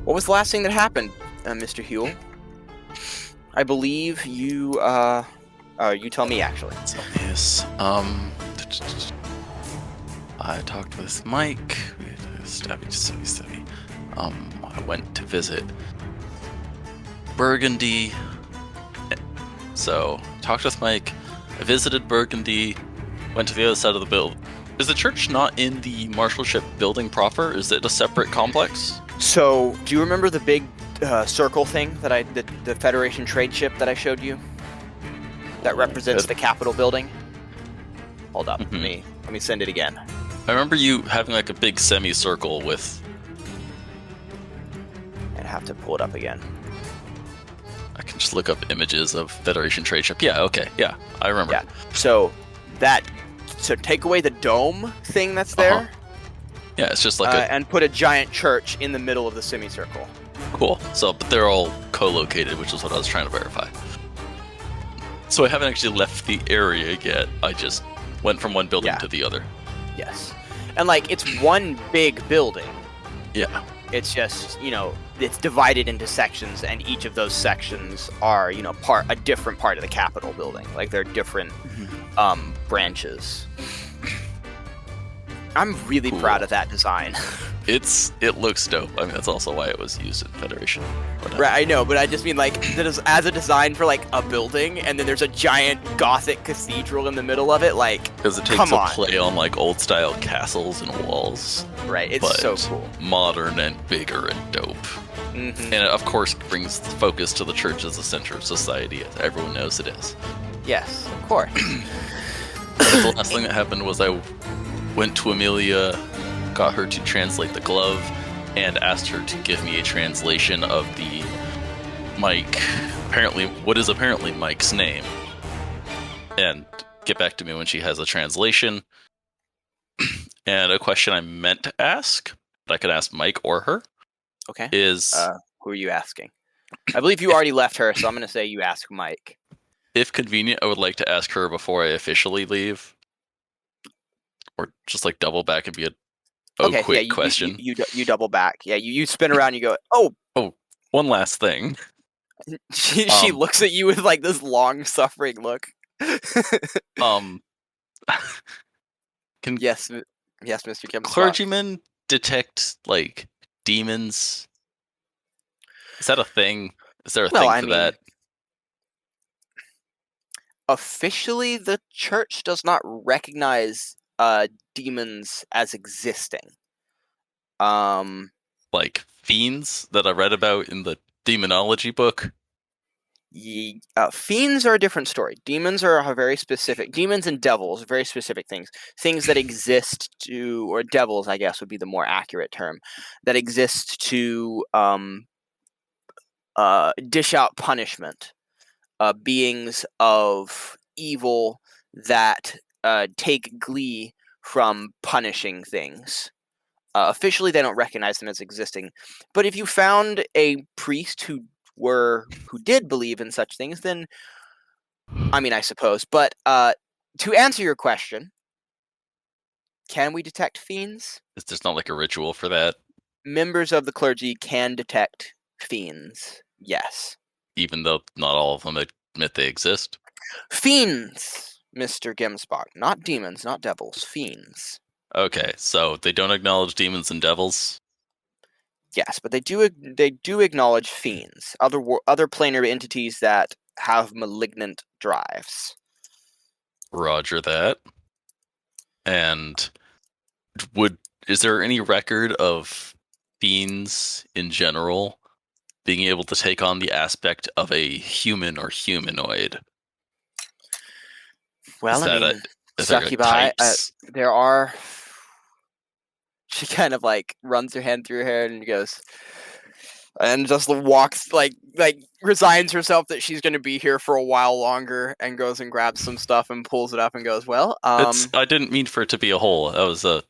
What was the last thing that happened, Mr. Hule? I believe you, you tell me, actually. So yes, I talked with Mike. We had a stabby. I went to visit Burgundy. So talked with Mike. I visited Burgundy. Went to the other side of the build. Is the church not in the marshalship building proper? Is it a separate complex? So, do you remember the big circle thing that the Federation trade ship that I showed you? That represents the Capitol building? Hold up, Mhm. let me send it again. I remember you having like a big semicircle with. And have to pull it up again. I can just look up images of Federation trade ship. Yeah, okay, yeah, I remember. Yeah. So take away the dome thing that's there, Yeah, it's just like and put a giant church in the middle of the semicircle. Cool. So, but they're all co-located, which is what I was trying to verify. So I haven't actually left the area yet. I just went from one building to the other. Yes. And it's one big building. Yeah. It's just, it's divided into sections, and each of those sections are, a different part of the Capitol building. Like, they're different branches. I'm really proud of that design. It looks dope. I mean, that's also why it was used in Federation. Right, I know, but I just mean as a design for a building, and then there's a giant Gothic cathedral in the middle of it. Because it takes a play on old style castles and walls. Right, it's so cool. Modern and bigger and dope. Mm-hmm. And it, of course, brings the focus to the church as the center of society, as everyone knows it is. Yes, of course. The last thing that happened was I went to Amelia, got her to translate the glove, and asked her to give me a translation of the what is apparently Mike's name, and get back to me when she has a translation. And a question I meant to ask, that I could ask Mike or her, okay, is who are you asking? I believe you already left her, so I'm going to say you ask Mike. If convenient, I would like to ask her before I officially leave. Or just double back and be quick question. You double back. Yeah, you spin around and you go, oh, one last thing. She looks at you with this long-suffering look. Yes, Mr. Kim. Clergymen detect demons? Is that a thing? Is there a thing for that? Officially, the church does not recognize demons as existing. Like fiends that I read about in the demonology book? Fiends are a different story. Demons are a very specific. Demons and devils are very specific things. Things that exist to, or devils, I guess, would be the more accurate term, that exist to dish out punishment. Beings of evil that take glee from punishing things. Officially, they don't recognize them as existing. But if you found a priest who did believe in such things, then I suppose. But to answer your question, can we detect fiends? Is there not a ritual for that? Members of the clergy can detect fiends. Yes. Even though not all of them admit they exist? Fiends, Mr. Gemsbach. Not demons, not devils. Fiends. Okay, so they don't acknowledge demons and devils? Yes, but they do acknowledge fiends, other planar entities that have malignant drives. Roger that. And is there any record of fiends in general being able to take on the aspect of a human or humanoid? Well, succubi, there are. She kind of runs her hand through her hair and goes, and just walks resigns herself that she's going to be here for a while longer, and goes and grabs some stuff and pulls it up and goes, well, I didn't mean for it to be a hole. Is that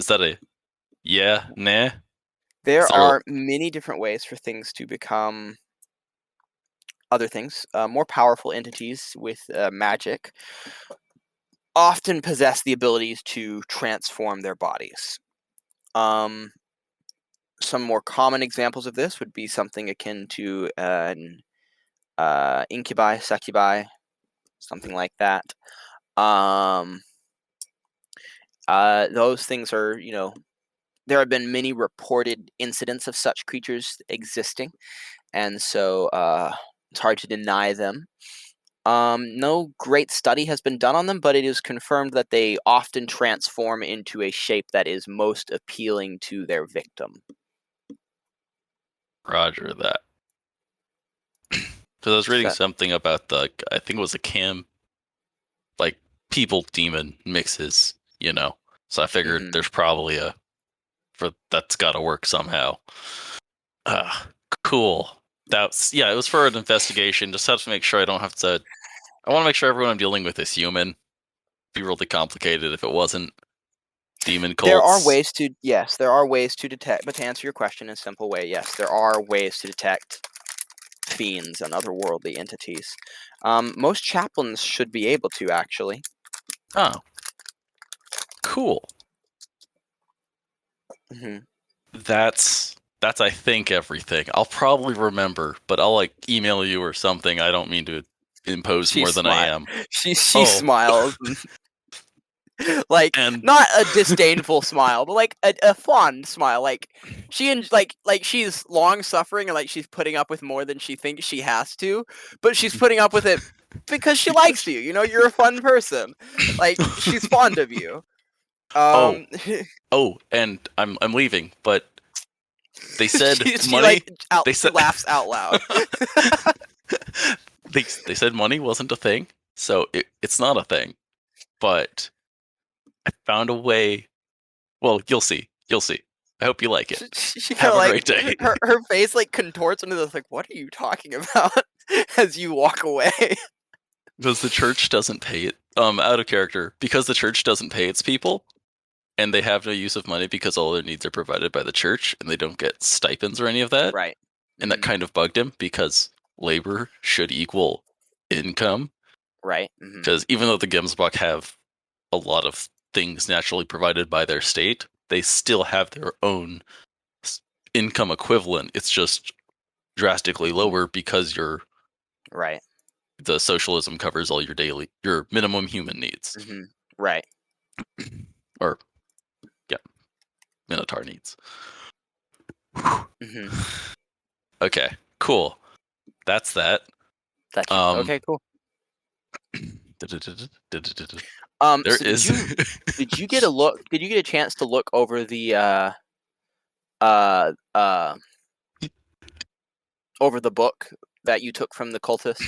a yeah, nah? There are many different ways for things to become other things. More powerful entities with magic often possess the abilities to transform their bodies. some more common examples of this would be something akin to an incubi, succubi, something like that. Um, those things are, there have been many reported incidents of such creatures existing, and so it's hard to deny them. No great study has been done on them, but it is confirmed that they often transform into a shape that is most appealing to their victim. Roger that. Because I was reading So, something about I think it was a camp, like people demon mixes, you know. So I figured mhm. there's probably that's got to work somehow. Ah, cool. It was for an investigation. Just have to make sure I don't have to. I want to make sure everyone I'm dealing with is human. It'd be really complicated if it wasn't demon There are cults. ways to, yes, there are ways to detect, but to answer your question in a simple way, yes, there are ways to detect fiends and otherworldly entities. Most chaplains should be able to, actually. Oh, cool. Hmm. That's I think everything. I'll probably remember, but I'll like email you or something. I don't mean to impose She more than I smile. am. She Oh, smiles, like and not a disdainful smile, but like a fond smile. Like like she's long suffering and like she's putting up with more than she thinks she has to, but she's putting up with it because she likes because you. You're a fun person. Like she's fond of you. oh, Um, and I'm leaving, but they said she like money. They she said laughs out loud. they said money wasn't a thing, so it's not a thing. But I found a way. Well, you'll see. You'll see. I hope you like it. She kind Have of a like great day. her face like contorts into this like, what are you talking about? As you walk away. Because the church doesn't pay it. Out of character. Because the church doesn't pay its people, and they have no use of money because all their needs are provided by the church, and they don't get stipends or any of that. Right. And that Hmm. kind of bugged him because labor should equal income. Right. Hmm. Because even though the Gemsbach have a lot of things naturally provided by their state, they still have their own income equivalent. It's just drastically Hmm. lower because Right. the socialism covers all your minimum human needs, Hmm. Right. or yeah, Minotaur needs. Hmm. Okay, cool. That's that. Gotcha. Um, Okay. Cool. there So is. did you get a look? Did you get a chance to look over the uh uh over the book that you took from the cultist?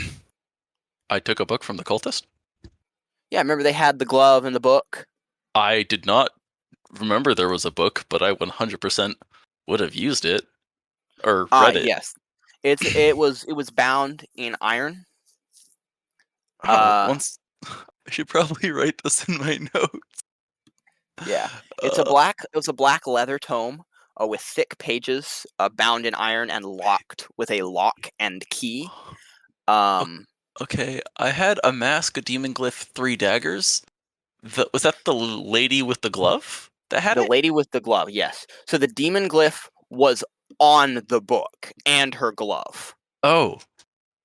I took a book from the cultist. Yeah. Remember they had the glove and the book. I did not remember there was a book, but I 100% would have used it or read it. Yes. It was bound in iron. Oh, Uh once I should probably write this in my note. Yeah, Uh, it was a black leather tome, with thick pages, bound in iron and locked with a lock and key. o- Um, okay, I had a mask, a demon glyph, three daggers. Was that the lady with the glove that had the it? lady with the glove, yes. So the demon glyph was on the book and her glove. Oh,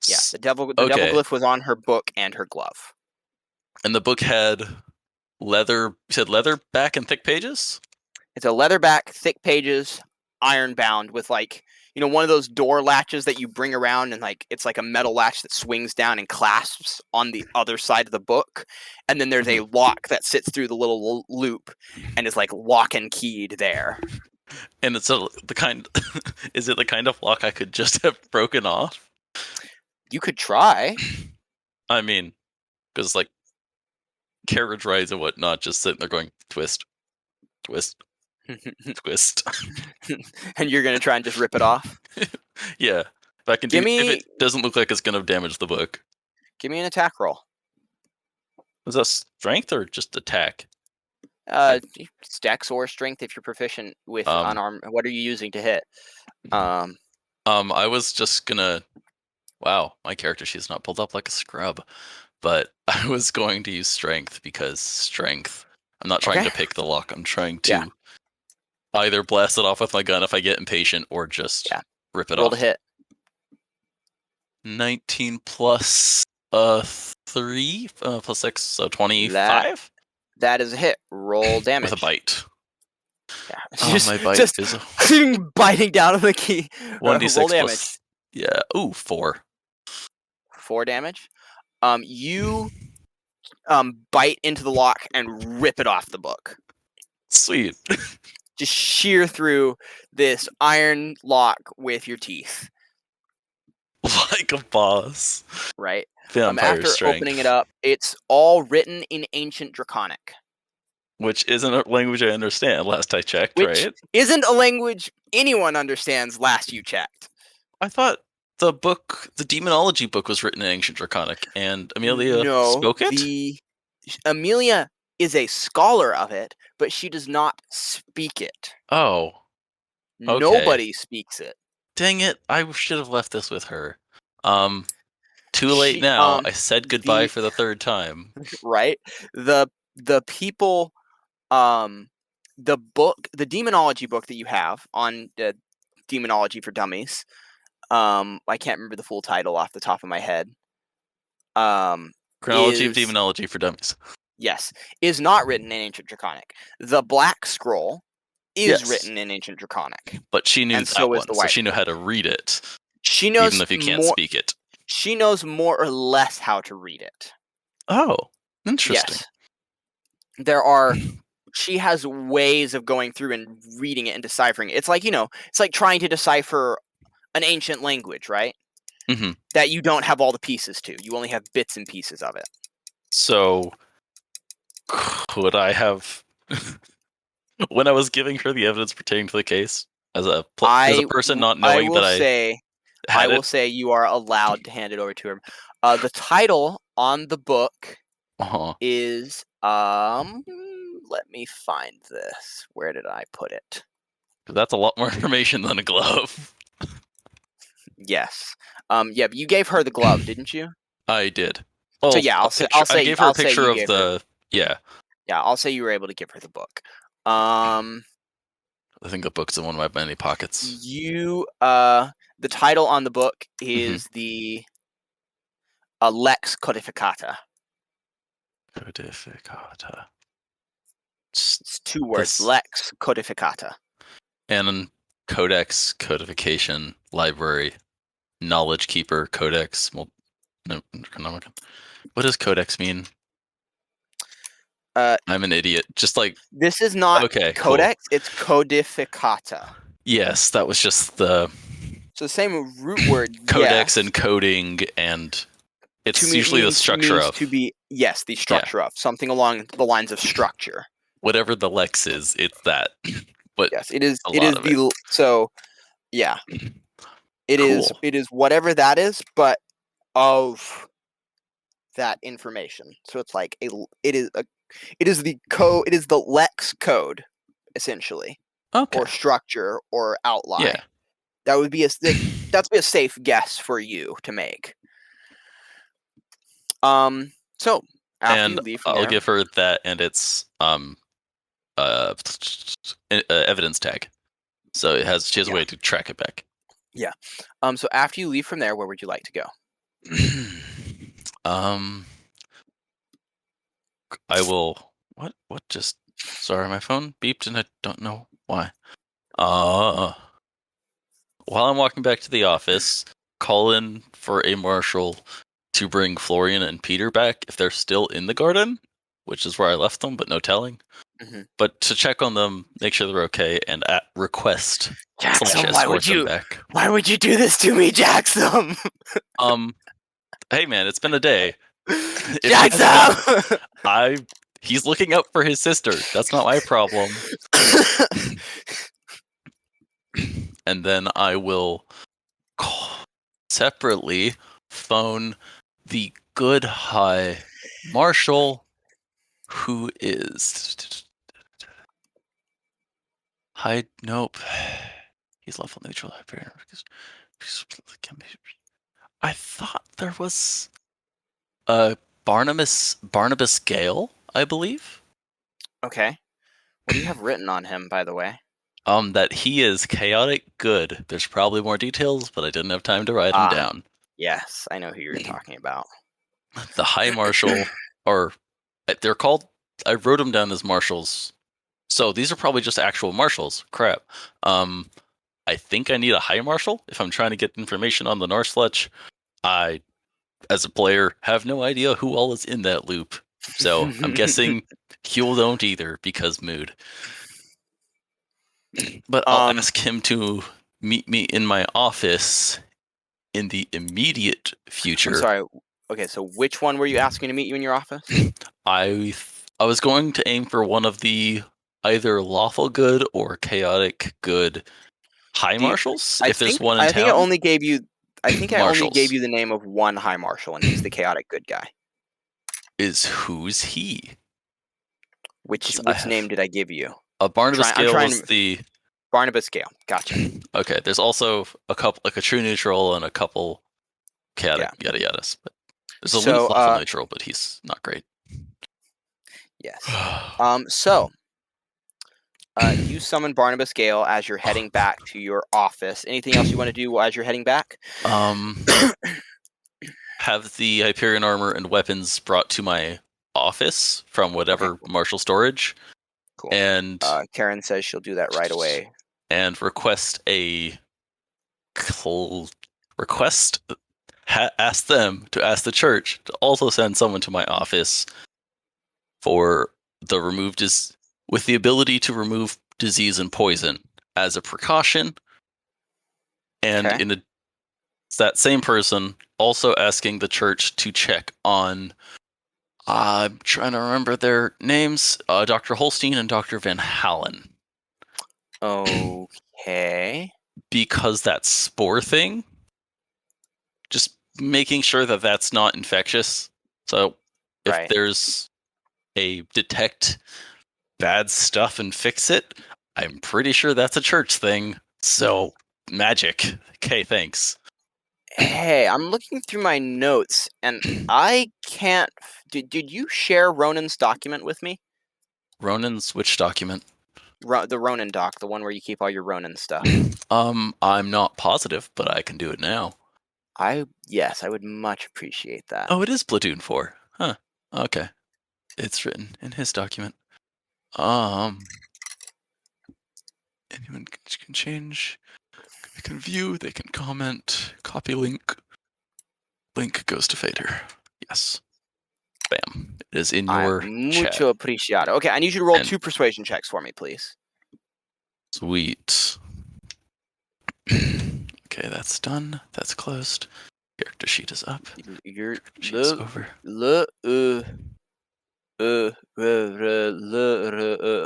Yeah, s- the devil okay. glyph was on her book and her glove. And the book had leather. You said leather back and thick pages. It's a leatherback, thick pages, iron bound with like one of those door latches that you bring around and like it's like a metal latch that swings down and clasps on the other side of the book, and then there's a Mhm. lock that sits through the little loop and is like lock and keyed there. And it's the kind. Is it the kind of lock I could just have broken off? You could try. I mean, because like carriage rides and whatnot, just sitting there going twist, twist, twist. And you're gonna try and just rip it off. Yeah, if I can Give do. If me it doesn't look like it's gonna damage the book, give me an attack roll. is that strength or just attack? Uh, Like, Dex or strength if you're proficient with um, unarmed. What are you using to hit? Um, I was just gonna. Wow, my character sheet's not pulled up like a scrub, but I was going to use strength because strength. I'm not trying okay. to pick the lock. I'm trying Yeah. to either blast it off with my gun if I get impatient, or just Yeah. rip it Roll to off. hit. 19 plus 3 plus 6, so 25 That is a hit. Roll with a damage. bite. Yeah. My bite just is biting down on the key. 1d6 Roll damage. plus. Yeah. Ooh, 4. 4 damage. You bite into the lock and rip it off the book. Sweet. Just shear through this iron lock with your teeth. Like a boss. Right. Vampire After strength. opening it up, it's all written in Ancient Draconic. Which isn't a language I understand, last I checked, Which right? isn't a language anyone understands last you checked. I thought the demonology book was written in Ancient Draconic, and Amelia No, spoke it? Amelia is a scholar of it, but she does not speak it. Oh. Okay. Nobody speaks it. Dang it, I should have left this with her. Too late now. I said goodbye for the third time. Right? The people, the demonology book that you have on Demonology for Dummies, I can't remember the full title off the top of my head. Chronology of Demonology for Dummies. Yes, is not written in Ancient Draconic. The Black Scroll is written in Ancient Draconic. But she knew that one, so she knew how to read it. She knows, even if you can't speak it. She knows more or less how to read it. Oh, interesting. Yes. She has ways of going through and reading it and deciphering it. It's like, it's like trying to decipher an ancient language, right? Mm-hmm. That you don't have all the pieces to. You only have bits and pieces of it. So, could I have, when I was giving her the evidence pertaining to the case, as a person not knowing that I will say you are allowed to hand it over to her. The title on the book is let me find this. Where did I put it? That's a lot more information than a glove. Yes. Yeah, but you gave her the glove, didn't you? I did. Well, so yeah, I gave her a picture of the. Yeah. Yeah, I'll say you were able to give her the book. I think the book's in one of my many pockets. The title on the book is the Lex Codificata. Codificata. It's 2 words. Lex Codificata. And Codex, Codification, Library, Knowledge Keeper, Codex. Well, no, what does Codex mean? I'm an idiot. Just like this is not Codex. Cool. It's Codificata. Yes, that was just the. So the same root word. Codex and coding, and it's usually the structure of. The structure of something along the lines of structure. Whatever the lex is, it's that. But yes, it is. It is the so. Yeah, it is. It is whatever that is, but of that information. So it's like it is the code. It is the lex code, essentially. Okay. Or structure or outline. Yeah. That would be that's a safe guess for you to make. So after you leave from I'll give her that, and it's evidence tag, so she has a way to track it back. Yeah. So after you leave from there, where would you like to go? I will. What just? Sorry, my phone beeped, and I don't know why. While I'm walking back to the office, call in for a marshal to bring Florian and Peter back if they're still in the garden, which is where I left them, but no telling. Mm-hmm. But to check on them, make sure they're okay, and request Jackson, why would you do this to me, Jackson? Hey man, it's been a day. Jackson! He's looking out for his sister. That's not my problem. And then I will separately phone the good high marshal, who is nope. He's level neutral. I thought there was Barnabas Gale, I believe. Okay. What do you have written on him, by the way? That he is chaotic good. There's probably more details, but I didn't have time to write them Ah, down. yes, I know who you're talking about. The High Marshal, or they're called. I wrote them down as marshals. So these are probably just actual marshals. Crap. Um, I think I need a High Marshal if I'm trying to get information on the Norslech. I, as a player, have no idea who all is in that loop. So I'm guessing Hule don't either because mood. But I'll Um, ask him to meet me in my office in the immediate I'm future. sorry. Okay, so which one were you asking to meet you in your office? I I was going to aim for one of the either lawful good or chaotic good high Do you, marshals, I if there's think one in I think I town. only gave you I only gave Marshals you the name of one high marshal, and he's the chaotic good guy. is who's he? Which 'Cause I which name have did I give you? a Barnabas I'm Gale trying was to the Barnabas Gale. Gotcha. okay. There's also a couple like a true neutral and a couple chaotic Yeah. yada yadas. But there's a So lawful neutral, but he's not great. yes. So you summon Barnabas Gale as you're heading back to your office. Anything else you want to do as you're heading back? um, have the Hyperion armor and weapons brought to my office from Okay, whatever cool. martial storage, Cool. and Karen says she'll do that right away. request a request ask them to ask the church to also send someone to my office for the removed is with the ability to remove disease and poison as a precaution, and Okay. in a, that same person also asking the church to check on I'm trying to remember their names, Dr. Holstein and Dr. Van Hallen, Okay. because that spore thing, just making sure that that's not infectious. So if Right. there's a detect bad stuff and fix it, I'm pretty sure that's a church thing. So magic. Okay, thanks. Hey, I'm looking through my notes and I can't. Did you share Ronan's document with me? Ronan's which document? The Ronan doc, the one where you keep all your Ronan stuff. I'm not positive, but I can do it now. Yes, I would much appreciate that. Oh, it is Platoon 4. Huh. Okay. It's written in his document. Um, anyone can change. They can view. They can comment. Copy link. Link goes to Fader. Yes. Bam. It is in I your chat. mucho apreciado. Okay, I need you to roll And 2 persuasion checks for me, please. sweet. Okay, that's done. That's closed. Character sheet is up. You're Sheet's le over. le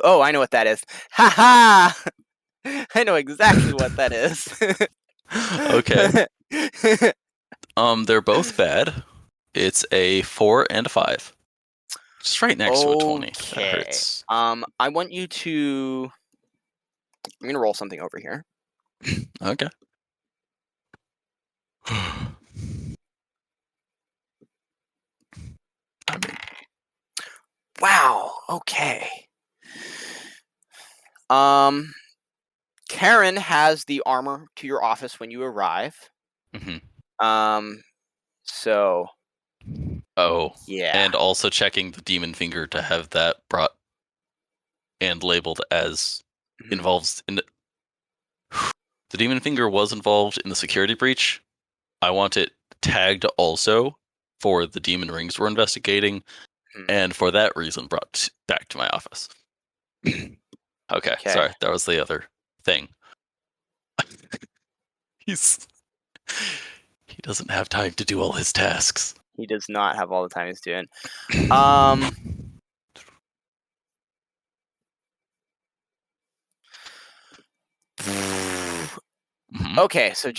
Oh, I know what that is. Ha ha! I know exactly what that is. Okay. They're both bad. It's a 4 and a 5. Just right next to a 20. That Okay. hurts. I want you to. I'm gonna roll something over here. Okay. Wow. Okay. Um, Karen has the armor to your office when you arrive. Mhm. Um, so Oh, yeah. and also checking the demon finger to have that brought and labeled as Mhm. involves in the demon finger was involved in the security breach. I want it tagged also for the demon rings we're investigating, Mhm. and for that reason brought back to my office. Okay, Okay. sorry, that was the other thing. He's he doesn't have time to do all his tasks. He does not have all the time he's doing. Um. Mhm. Okay, so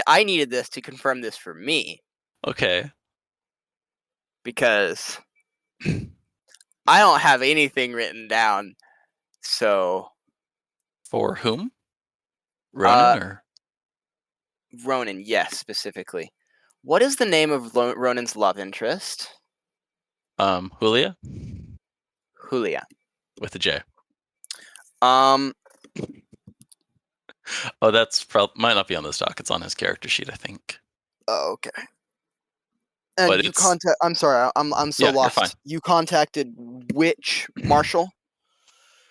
I needed this to confirm this for me Okay. because I don't have anything written down. So, For whom? Ronan uh, or Ronan, yes, specifically. What is the name of Ronan's love interest? Julia Julia. with a J. Um, Oh, that's might not be on this doc. It's on his character sheet, I think. Oh, okay. And But you it's contact. I'm sorry. I'm so yeah, you're fine. lost. You contacted which marshal?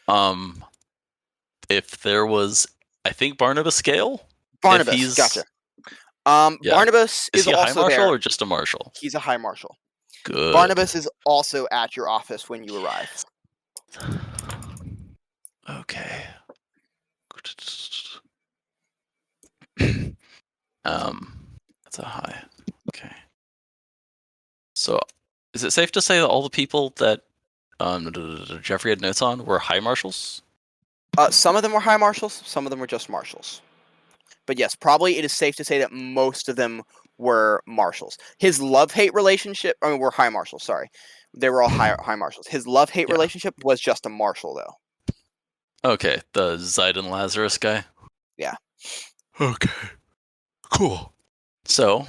Um, if there was, I think Barnabas Scale. If Barnabas. Gotcha. he's yeah, Barnabas is is he a high also marshal there. or just a marshal? He's a high marshal. Good. Barnabas is also at your office when you arrive. Okay. That's a high. Okay. So, is it safe to say that all the people that Jeffrey had notes on were high marshals? Some of them were high marshals. Some of them were just marshals. But yes, probably it is safe to say that most of them were marshals. His love-hate relationship, I mean, were high marshals. Sorry, they were all high marshals. His love-hate Yeah. relationship was just a marshal, though. Okay, the Zidon Lazarus guy. Yeah. Okay. Cool. So,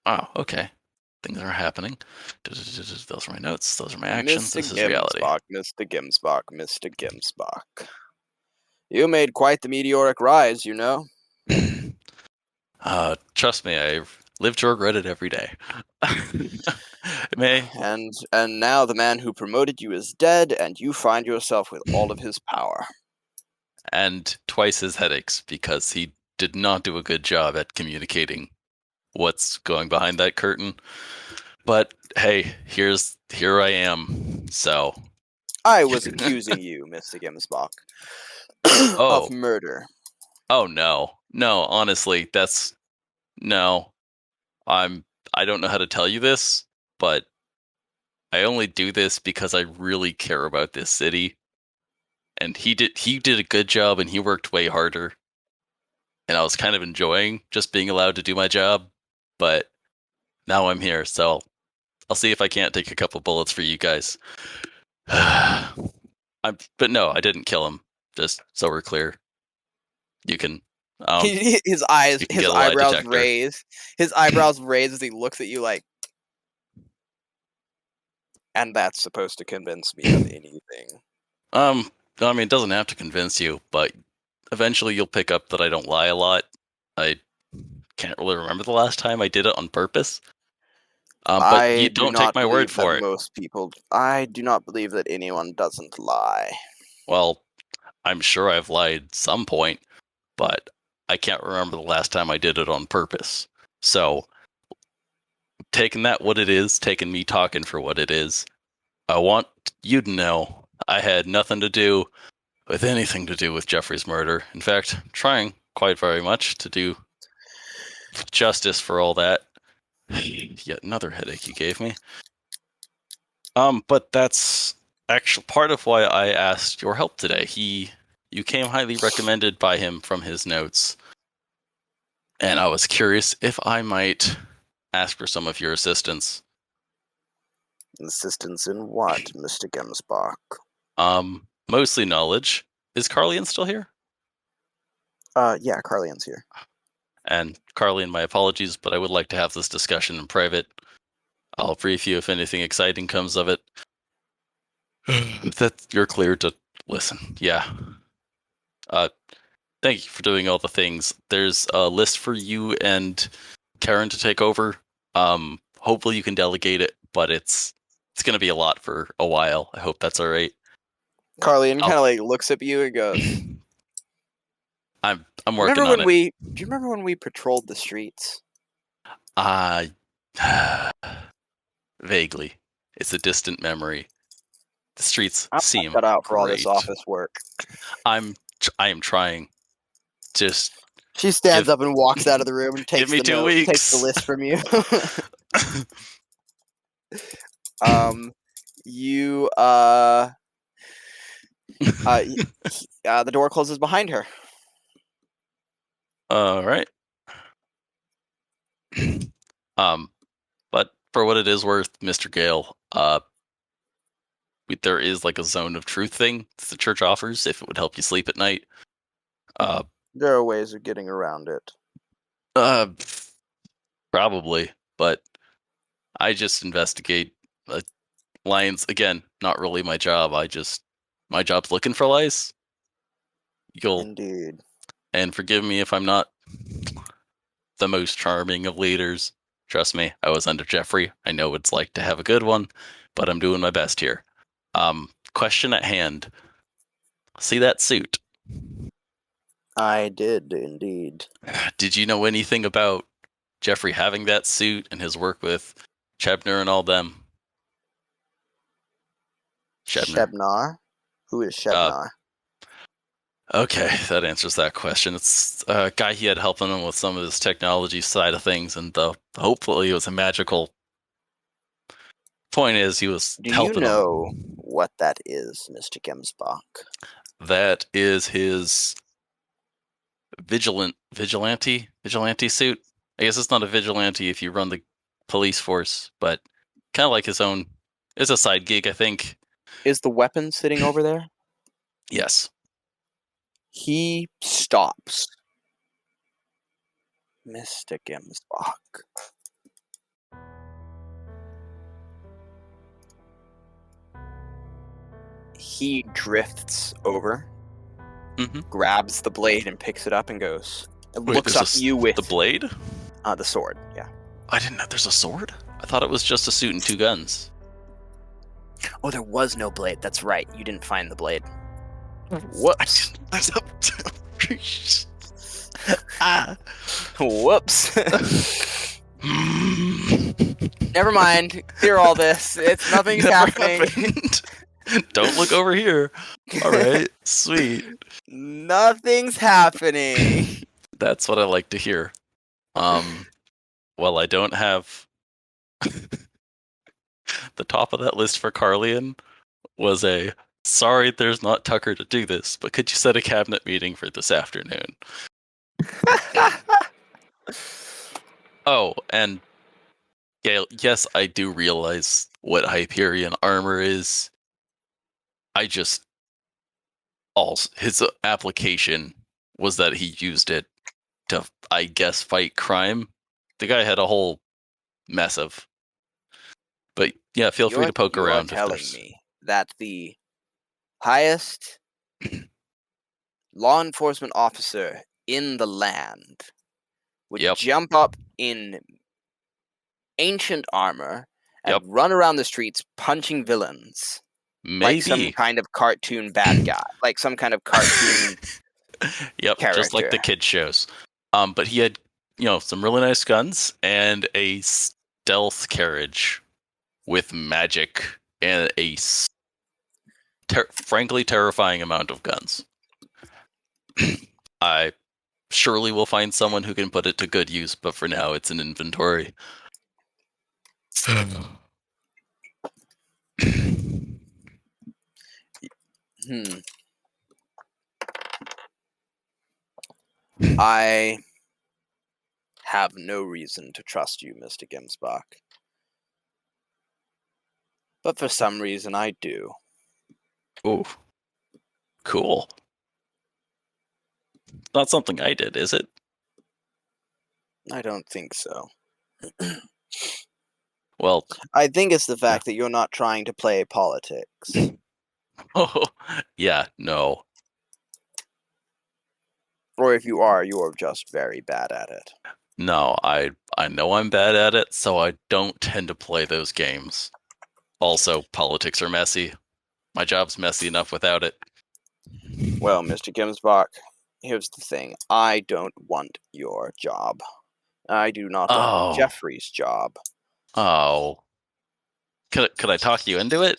wow. Okay, things are happening. Those are my notes. Those are my actions. Mr. This is reality. Gimsbach, Mr. Gimsbach, Mr. Gimsbach. You made quite the meteoric rise, you know. Trust me, I live to regret it every day. May And now the man who promoted you is dead, and you find yourself with all of his power. and twice his headaches because he did not do a good job at communicating what's going behind that curtain. But hey, here I am. So I was accusing you, Mr. Gimsbach, of oh murder. oh no no honestly that's no I'm I don't know how to tell you this, but I only do this because I really care about this city. And he did a good job and he worked way harder. And I was kind of enjoying just being allowed to do my job, but now I'm here, so I'll see if I can't take a couple bullets for you guys. But no, I didn't kill him. Just so we're clear, you can um His you can his get a lie eyebrows detector. raise. His eyebrows raise as he looks at you like, and that's supposed to convince me of anything. I mean, it doesn't have to convince you, but eventually you'll pick up that I don't lie a lot. I can't really remember the last time I did it on purpose. But you I do don't take not my word believe that for it. most people. I do not believe that anyone doesn't lie. Well, I'm sure I've lied some point, but I can't remember the last time I did it on purpose. So, taking that what it is, taking me talking for what it is, I want you to know I had nothing to do with anything to do with Jeffrey's murder. In fact, trying quite very much to do justice for all that. Yet another headache you gave me. But that's actually part of why I asked your help today. You came highly recommended by him from his notes, and I was curious if I might ask for some of your assistance. Assistance in what, Mr. Gemsbach? Mostly knowledge. Is Carlian still here? Yeah, Carlian's here. And Carlian, my apologies, but I would like to have this discussion in private. I'll brief you if anything exciting comes of it. That you're clear to listen. Yeah. Uh, Thank you for doing all the things. There's a list for you and Karen to take over. Hopefully you can delegate it, but it's gonna be a lot for a while. I hope that's all right. Carlian kind I'll, of like looks at you and goes, I'm working on it. Do you remember when we patrolled the streets? Uh vaguely. It's a distant memory. The streets I'm not seem cut out for all this great. office work. I am trying. Just She stands give up and walks out of the room and give takes me the 2 weeks. list from you. You uh, the door closes behind her. All right. Um, but for what it is worth, Mr. Gale, there is like a zone of truth thing that the church offers if it would help you sleep at night. Uh, There are ways of getting around it. uh, Probably, but I just investigate lions again. Not really my job. My job's looking for lice. You'll Indeed. And forgive me if I'm not the most charming of leaders. Trust me, I was under Jeffrey. I know what it's like to have a good one, but I'm doing my best here. Question at hand. See that suit? I did indeed. Did you know anything about Jeffrey having that suit and his work with Chebner and all them? Shebner. Shebnar? Who is Uh, Shebnar? okay, that answers that question. It's a guy he had helping him with some of his technology side of things, and hopefully it was a magical. Point is, he was Do you helping know him. what that is, Mr. Gemsbach? That is his vigilante suit. I guess it's not a vigilante if you run the police force, but kind of like his own. It's a side gig, I think. Is the weapon sitting over there? Yes. He stops. Mr. Gemsbach. He drifts over, Mm-hmm. grabs the blade and picks it up and goes. And Wait, looks up at you with the blade? the sword. Yeah. I didn't know there's a sword. I thought it was just a suit and two guns. Oh, there was no blade. That's right. You didn't find the blade. Whoops. Ah. Whoops. Never mind. Clear all this. It's nothing's happening. Don't look over here. All right, sweet. Nothing's happening. That's what I like to hear. Well, I don't have the top of that list for Carlian was a sorry there's not Tucker to do this, but could you set a cabinet meeting for this afternoon? Oh, and Gale, yes, I do realize what Hyperion armor is. I just also his application was that he used it to, I guess, fight crime. The guy had a whole mess of. But yeah, feel free to poke around if telling there's. me that the highest law enforcement officer in the land would Yep. jump up in ancient armor and Yep. run around the streets punching villains. Maybe. Like some kind of cartoon bad guy. Like some kind of cartoon Yep, character. just like the kid shows. But he had, some really nice guns and a stealth carriage with magic and a frankly terrifying amount of guns. I surely will find someone who can put it to good use, but for now it's an inventory. I have no reason to trust you, Mr. Gemsbach. But for some reason I do. Ooh. Cool. Not something I did, is it? I don't think so. Well, I think it's the fact that you're not trying to play politics. oh, yeah, no. Or if you are just very bad at it. No, I know I'm bad at it, so I don't tend to play those games. Also, politics are messy. My job's messy enough without it. Well, Mr. Gemsbach, here's the thing. I don't want your job. I do not want Jeffrey's job. Oh. Could I talk you into it?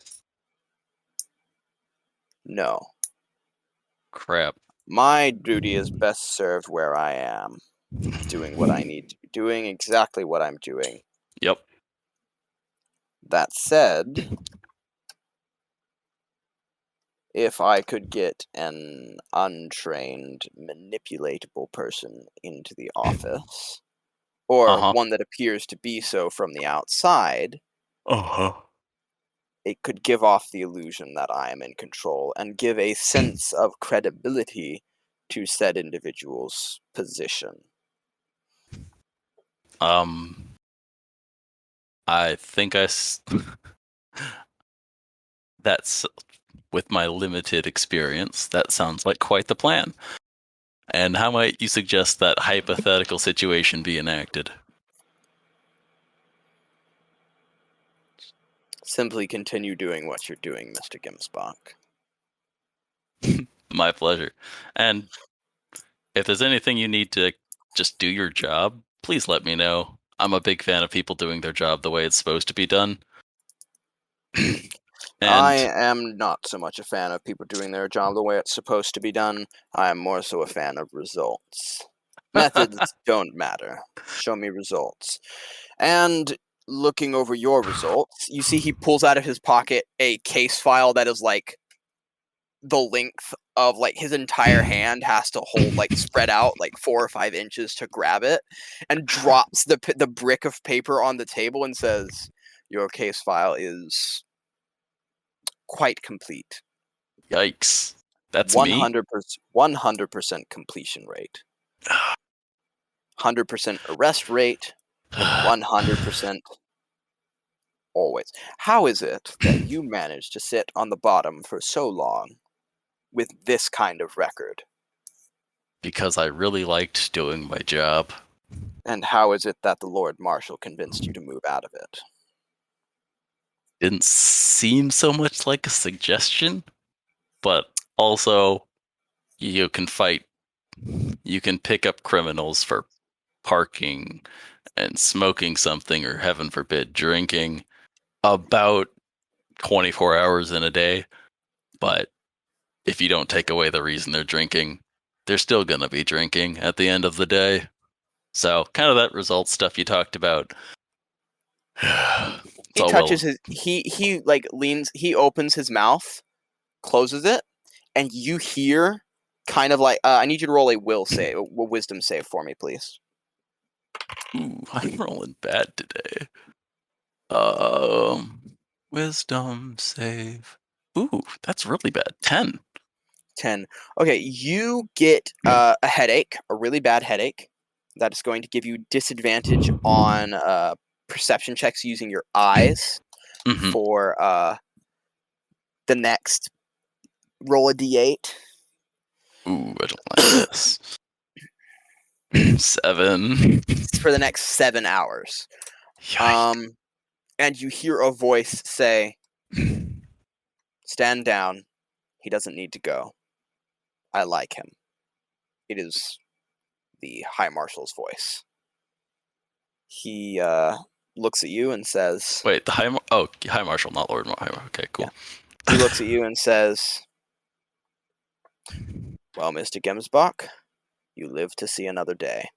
No. Crap. My duty is best served where I am. Doing what I need to be doing, exactly what I'm doing. Yep. That said, if I could get an untrained, manipulatable person into the office, or one that appears to be so from the outside, it could give off the illusion that I am in control and give a sense of credibility to said individual's position. I think that's with my limited experience. That sounds like quite the plan. And how might you suggest that hypothetical situation be enacted? Simply continue doing what you're doing, Mr. Gimsbach. My pleasure. And if there's anything you need to just do your job, please let me know. I'm a big fan of people doing their job the way it's supposed to be done. I And am not so much a fan of people doing their job the way it's supposed to be done. I am more so a fan of results. Methods don't matter. Show me results. And looking over your results, you see he pulls out of his pocket a case file that is like the length of like his entire hand has to hold like spread out like 4 or 5 inches to grab it, and drops the brick of paper on the table and says, "Your case file is quite complete. yikes. That's me? 100% completion rate, 100% arrest rate, and 100% always. How is it that you managed to sit on the bottom for so long with this kind of record? Because I really liked doing my job. And how is it that the Lord Marshal convinced you to move out of it?" Didn't seem so much like a suggestion, but also you can fight, you can pick up criminals for parking and smoking something, or heaven forbid, drinking about 24 hours in a day. But if you don't take away the reason they're drinking, they're still going to be drinking at the end of the day. So, kind of that result stuff you talked about. It's He all well. touches his he like leans, he opens his mouth, closes it, and you hear kind of like I need you to roll a wisdom save for me, please. Ooh, I'm rolling bad today. Um, wisdom save. Ooh, that's really bad. 10. 10. Okay, you get a headache, a really bad headache that is going to give you disadvantage on perception checks using your eyes Mm-hmm. for the next roll a d8 Ooh, I don't like this. 7. for the next 7 hours. Yikes. And you hear a voice say, "Stand down. He doesn't need to go. I like him." It is the High Marshal's voice. He looks at you and says, Wait, High Marshal, not Lord High. Okay, "Yeah." cool. He looks at you and says, "Well, Mr. Gemsbach, you live to see another day."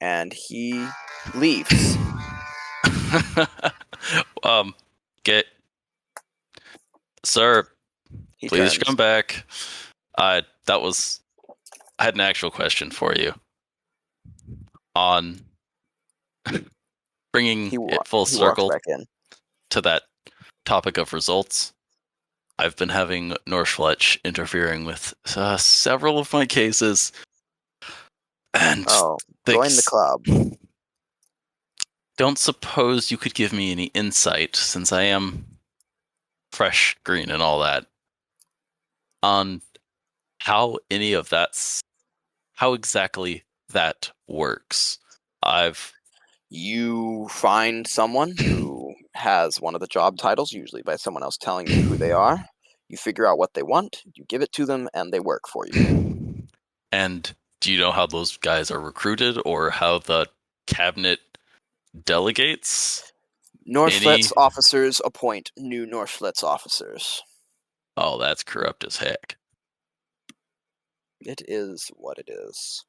And he leaves. um, get sir, He please turns. come back. That was I had an actual question for you on bringing it full He walks circle back in. to that topic of results. I've been having Norfletch interfering with several of my cases, and Oh, join the thinks, club. don't suppose you could give me any insight, since I am fresh, green, and all that, on how any of that's how exactly that works. I've You find someone who has one of the job titles, usually by someone else telling you who they are. You figure out what they want, you give it to them, and they work for you. and do you know how those guys are recruited, or how the cabinet delegates any? Northlet's officers appoint new Northlet's officers. Oh, that's corrupt as heck. It is what it is.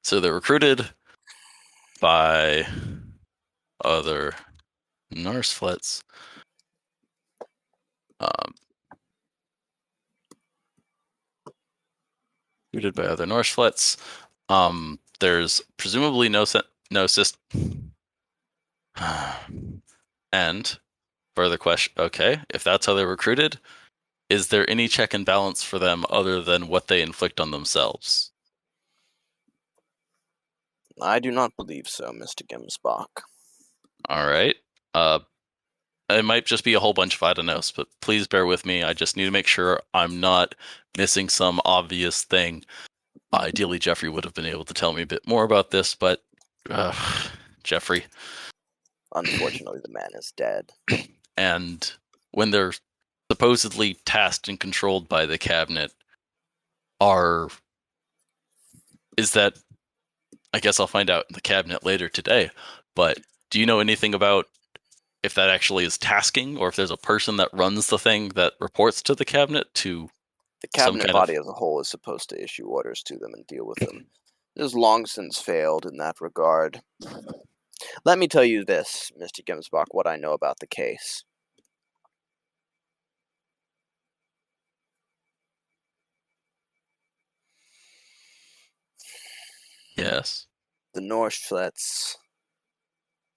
So they're recruited by other Norseflets. Um, recruited by other Norseflets. There's presumably no system. And further question. Okay, if that's how they're recruited, is there any check and balance for them other than what they inflict on themselves? I do not believe so, Mr. Gimsbach. All right. Uh, It might just be a whole bunch of I don't knows, but please bear with me. I just need to make sure I'm not missing some obvious thing. Ideally, Jeffrey would have been able to tell me a bit more about this, but uh, Jeffrey. Unfortunately, the man is dead. And when they're supposedly tasked and controlled by the cabinet, is that, I guess I'll find out in the cabinet later today, but do you know anything about if that actually is tasking, or if there's a person that runs the thing that reports to the cabinet to The some cabinet kind of... body as a whole is supposed to issue orders to them and deal with them. It has long since failed in that regard. Let me tell you this, Mr. Gemsbach, what I know about the case. Yes. The Norschlitz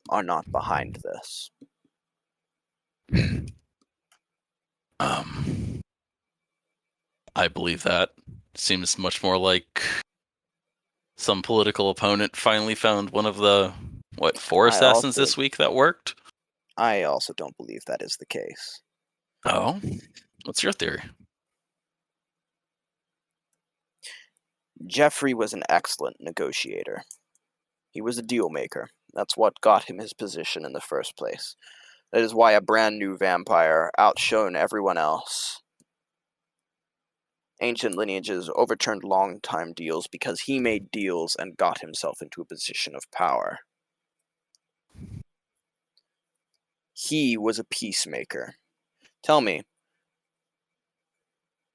are not behind this. I believe that. Seems much more like some political opponent finally found one of the, four assassins this week that worked? I also don't believe that is the case. Oh? What's your theory? Jeffrey was an excellent negotiator. He was a deal maker. That's what got him his position in the first place. That is why a brand new vampire outshone everyone else. Ancient lineages overturned long-time deals because he made deals and got himself into a position of power. He was a peacemaker. Tell me,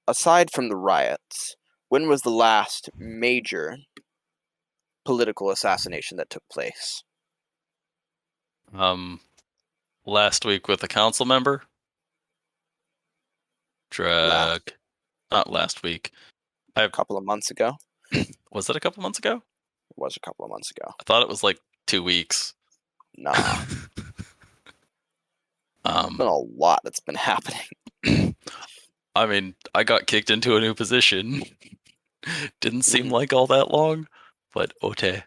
aside from the riots, when was the last major political assassination that took place? Last week with a council member? Last Not last week. couple of months ago? Was it a couple months ago? It was a couple of months ago. I thought it was like 2 weeks. Nah. There's been a lot that's been happening. I mean, I got kicked into a new position. Didn't seem like all that long, but okay.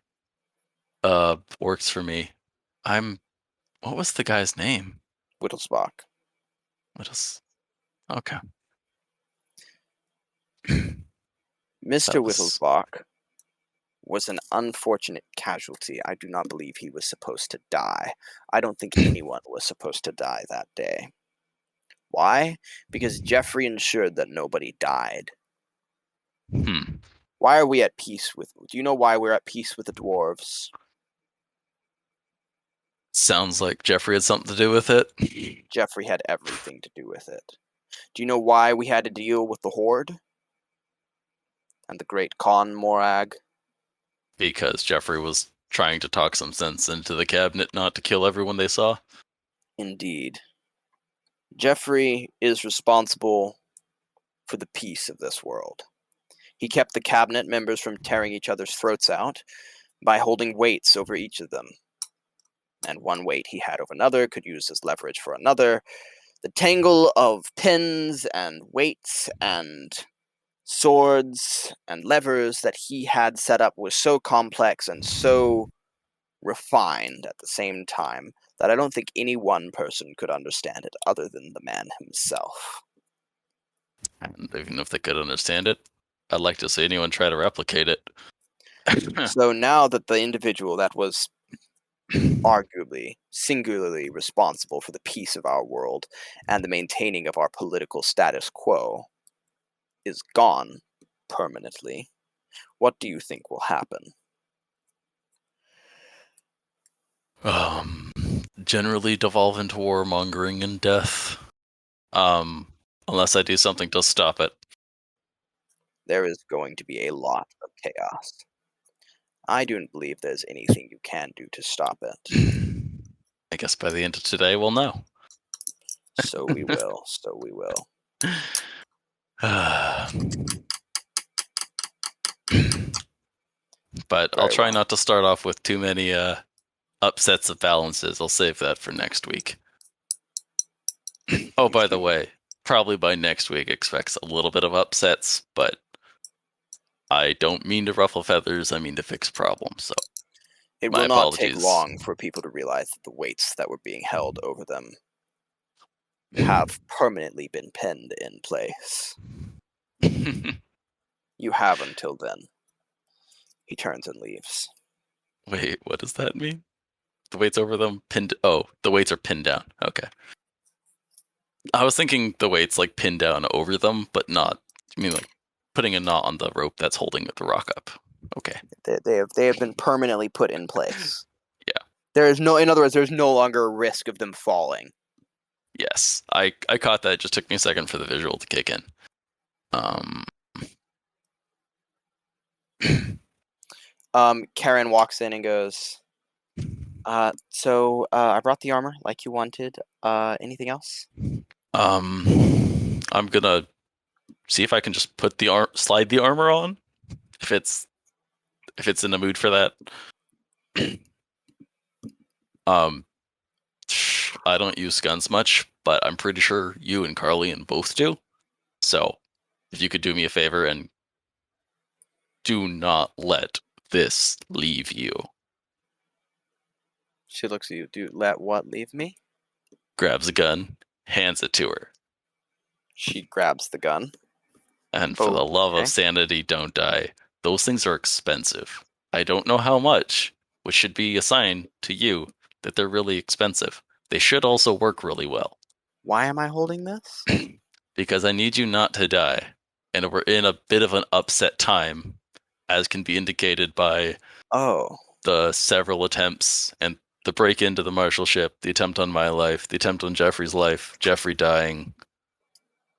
Works for me. What was the guy's name? Wittelsbach. Okay. Mr. Wittelsbach was an unfortunate casualty. I do not believe he was supposed to die. I don't think anyone was supposed to die that day. Why? Because Jeffrey ensured that nobody died. Why are we at peace with... Do you know why we're at peace with the dwarves? Sounds like Jeffrey had something to do with it. Jeffrey had everything to do with it. Do you know why we had to deal with the Horde? And the great Khan Morag? Because Jeffrey was trying to talk some sense into the cabinet not to kill everyone they saw? Indeed. Jeffrey is responsible for the peace of this world. He kept the cabinet members from tearing each other's throats out by holding weights over each of them. And one weight he had over another could use as leverage for another. The tangle of pins and weights and swords and levers that he had set up was so complex and so refined at the same time that I don't think any one person could understand it other than the man himself. And even if they could understand it, I'd like to see anyone try to replicate it. So now that the individual that was arguably singularly responsible for the peace of our world and the maintaining of our political status quo is gone permanently, what do you think will happen? Generally devolve into warmongering and death. Unless I do something to stop it. There is going to be a lot of chaos. I don't believe there's anything you can do to stop it. I guess by the end of today we'll know. So we will. So we will. But I'll try not to start off with too many upsets of balances. I'll save that for next week. Oh, by the way, probably by next week expects a little bit of upsets, but I don't mean to ruffle feathers, I mean to fix problems, so it my will not apologies. take long for people to realize that the weights that were being held over them You have permanently been pinned in place. You have until then. He turns and leaves. Wait, what does that mean? The weights over them pinned. Oh, the weights are pinned down. Okay. I was thinking the weights like pinned down over them, but not. I mean, like putting a knot on the rope that's holding the rock up. Okay. They have been permanently put in place. Yeah. There is no, in other words, there's no longer a risk of them falling. Yes, I caught that. It just took me a second for the visual to kick in. Karen walks in and goes, so I brought the armor like you wanted. Anything else? I'm gonna see if I can just put the slide the armor on, if it's in the mood for that. I don't use guns much, but I'm pretty sure you and Carlian both do. So, if you could do me a favor and do not let this leave you. She looks at you. Do let what leave me? Grabs a gun, hands it to her. She grabs the gun. And for the love of sanity, don't die. Those things are expensive. I don't know how much, which should be a sign to you that they're really expensive. They should also work really well. Why am I holding this? Because I need you not to die. And we're in a bit of an upset time, as can be indicated by the several attempts and the break into the marshalship, the attempt on my life, the attempt on Jeffrey's life, Jeffrey dying.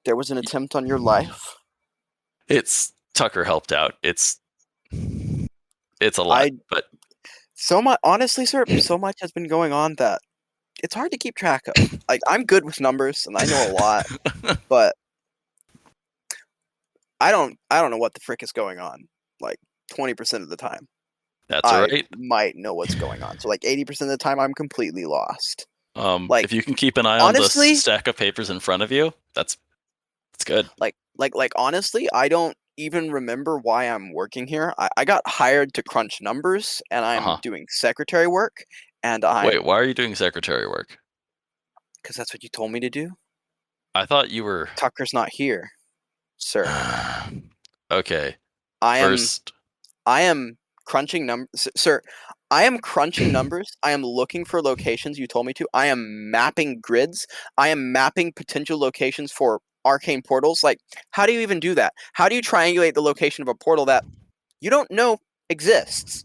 There was an attempt on your life? It's Tucker helped out. It's a lot, but so much. Honestly, sir, so much has been going on that it's hard to keep track of. Like, I'm good with numbers and I know a lot, but I don't know what the frick is going on. Like 20% of the time, that's all right. I might know what's going on. So like 80% of the time, I'm completely lost. Like, if you can keep an eye on the stack of papers in front of you, that's good. Like honestly, I don't even remember why I'm working here. I got hired to crunch numbers, and I'm doing secretary work. And Wait, why are you doing secretary work? Because that's what you told me to do. I thought you were. Tucker's not here, sir. Okay. I am crunching numbers, sir. I am crunching numbers. I am looking for locations you told me to. I am mapping grids. I am mapping potential locations for arcane portals. Like, how do you even do that? How do you triangulate the location of a portal that you don't know exists?